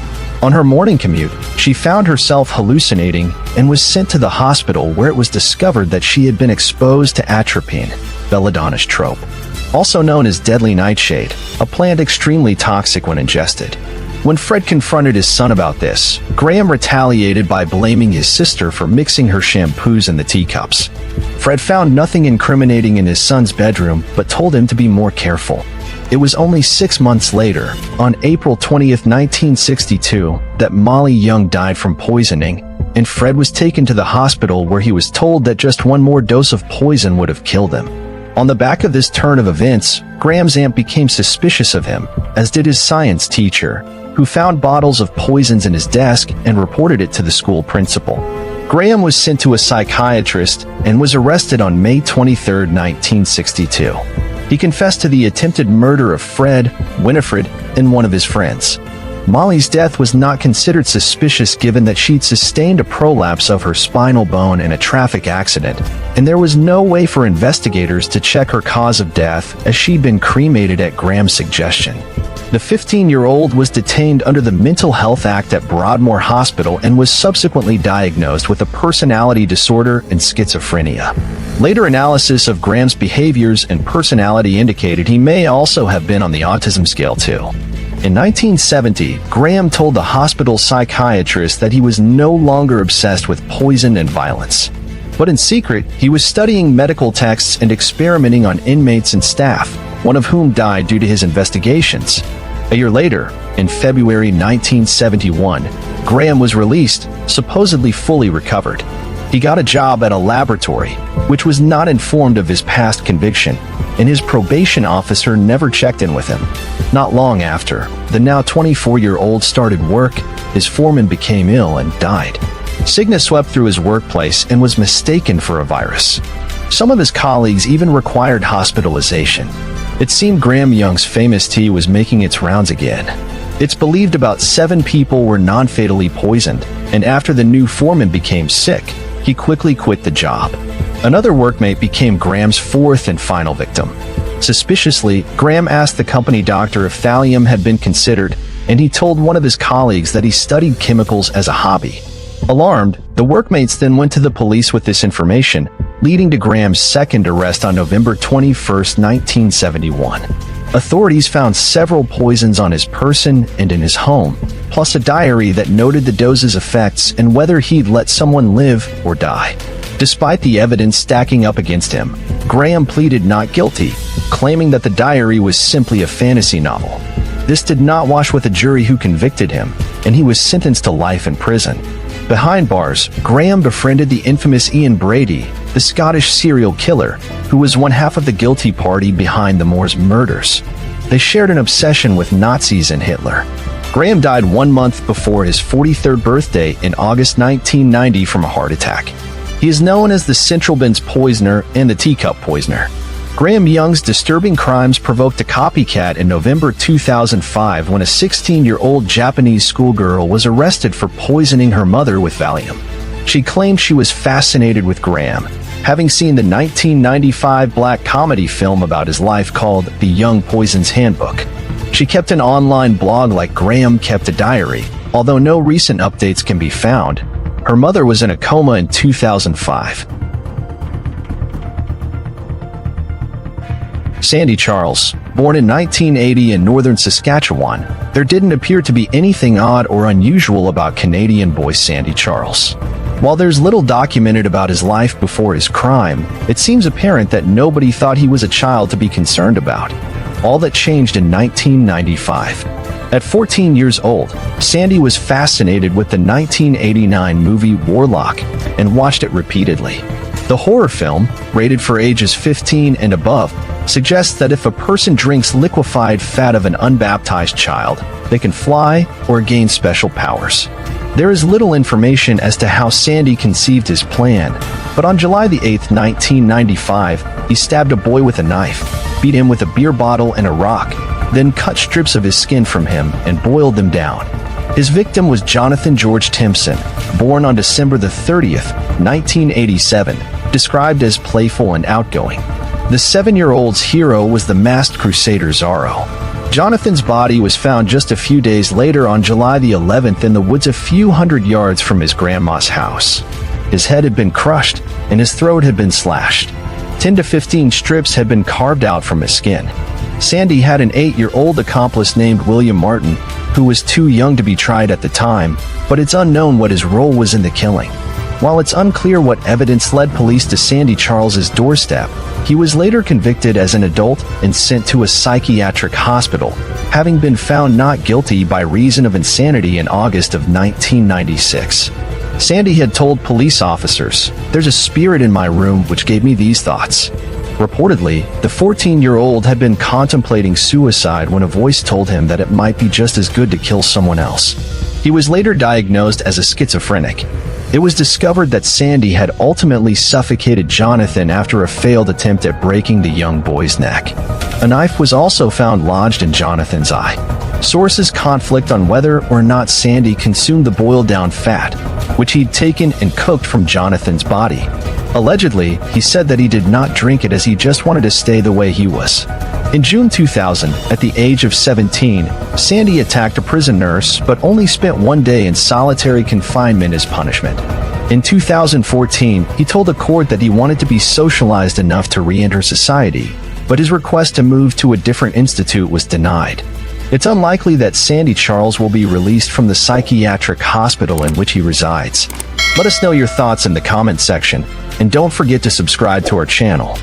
On her morning commute, she found herself hallucinating and was sent to the hospital, where it was discovered that she had been exposed to atropine, belladonna's trope, also known as deadly nightshade, a plant extremely toxic when ingested. When Fred confronted his son about this, Graham retaliated by blaming his sister for mixing her shampoos in the teacups. Fred found nothing incriminating in his son's bedroom, but told him to be more careful. It was only 6 months later, on April 20th, 1962, that Molly Young died from poisoning, and Fred was taken to the hospital, where he was told that just one more dose of poison would have killed him. On the back of this turn of events, Graham's aunt became suspicious of him, as did his science teacher, who found bottles of poisons in his desk and reported it to the school principal. Graham was sent to a psychiatrist and was arrested on May 23, 1962. He confessed to the attempted murder of Fred, Winifred, and one of his friends. Molly's death was not considered suspicious, given that she'd sustained a prolapse of her spinal bone in a traffic accident, and there was no way for investigators to check her cause of death, as she'd been cremated at Graham's suggestion. The 15-year-old was detained under the Mental Health Act at Broadmoor Hospital and was subsequently diagnosed with a personality disorder and schizophrenia. Later analysis of Graham's behaviors and personality indicated he may also have been on the autism scale too. In 1970, Graham told the hospital psychiatrist that he was no longer obsessed with poison and violence. But in secret, he was studying medical texts and experimenting on inmates and staff, one of whom died due to his investigations. A year later, in February 1971, Graham was released, supposedly fully recovered. He got a job at a laboratory, which was not informed of his past conviction, and his probation officer never checked in with him. Not long after, the now 24-year-old started work, his foreman became ill and died. Sickness swept through his workplace and was mistaken for a virus. Some of his colleagues even required hospitalization. It seemed Graham Young's famous tea was making its rounds again. It's believed about 7 people were non-fatally poisoned, and after the new foreman became sick, he quickly quit the job. Another workmate became Graham's 4th and final victim. Suspiciously, Graham asked the company doctor if thallium had been considered, and he told one of his colleagues that he studied chemicals as a hobby. Alarmed, the workmates then went to the police with this information, leading to Graham's second arrest on November 21, 1971. Authorities found several poisons on his person and in his home, plus a diary that noted the dose's effects and whether he'd let someone live or die. Despite the evidence stacking up against him, Graham pleaded not guilty, claiming that the diary was simply a fantasy novel. This did not wash with a jury who convicted him, and he was sentenced to life in prison. Behind bars, Graham befriended the infamous Ian Brady, the Scottish serial killer, who was one half of the guilty party behind the Moors murders. They shared an obsession with Nazis and Hitler. Graham died 1 month before his 43rd birthday in August 1990 from a heart attack. He is known as the Central Bins Poisoner and the Teacup Poisoner. Graham Young's disturbing crimes provoked a copycat in November 2005 when a 16-year-old Japanese schoolgirl was arrested for poisoning her mother with Valium. She claimed she was fascinated with Graham, having seen the 1995 black comedy film about his life called The Young Poison's Handbook. She kept an online blog like Graham kept a diary, although no recent updates can be found. Her mother was in a coma in 2005. Sandy Charles, born in 1980 in northern Saskatchewan, there didn't appear to be anything odd or unusual about Canadian boy Sandy Charles. While there's little documented about his life before his crime, it seems apparent that nobody thought he was a child to be concerned about. All that changed in 1995. At 14 years old, Sandy was fascinated with the 1989 movie Warlock and watched it repeatedly. The horror film, rated for ages 15 and above, suggests that if a person drinks liquefied fat of an unbaptized child, they can fly or gain special powers. There is little information as to how Sandy conceived his plan, but on July 8, 1995, he stabbed a boy with a knife, beat him with a beer bottle and a rock, then cut strips of his skin from him and boiled them down. His victim was Jonathan George Timpson, born on December 30th, 1987, described as playful and outgoing. The 7-year-old's hero was the masked crusader Zorro. Jonathan's body was found just a few days later on July 11th in the woods a few hundred yards from his grandma's house. His head had been crushed and his throat had been slashed. 10 to 15 strips had been carved out from his skin. Sandy had an 8-year-old accomplice named William Martin, who was too young to be tried at the time, but it's unknown what his role was in the killing. While it's unclear what evidence led police to Sandy Charles's doorstep, he was later convicted as an adult and sent to a psychiatric hospital, having been found not guilty by reason of insanity in August of 1996. Sandy had told police officers, "There's a spirit in my room which gave me these thoughts." Reportedly, the 14-year-old had been contemplating suicide when a voice told him that it might be just as good to kill someone else. He was later diagnosed as a schizophrenic. It was discovered that Sandy had ultimately suffocated Jonathan after a failed attempt at breaking the young boy's neck. A knife was also found lodged in Jonathan's eye. Sources conflict on whether or not Sandy consumed the boiled-down fat, which he'd taken and cooked from Jonathan's body. Allegedly, he said that he did not drink it as he just wanted to stay the way he was. In June 2000, at the age of 17, Sandy attacked a prison nurse but only spent 1 day in solitary confinement as punishment. In 2014, he told a court that he wanted to be socialized enough to re-enter society, but his request to move to a different institute was denied. It's unlikely that Sandy Charles will be released from the psychiatric hospital in which he resides. Let us know your thoughts in the comment section, and don't forget to subscribe to our channel.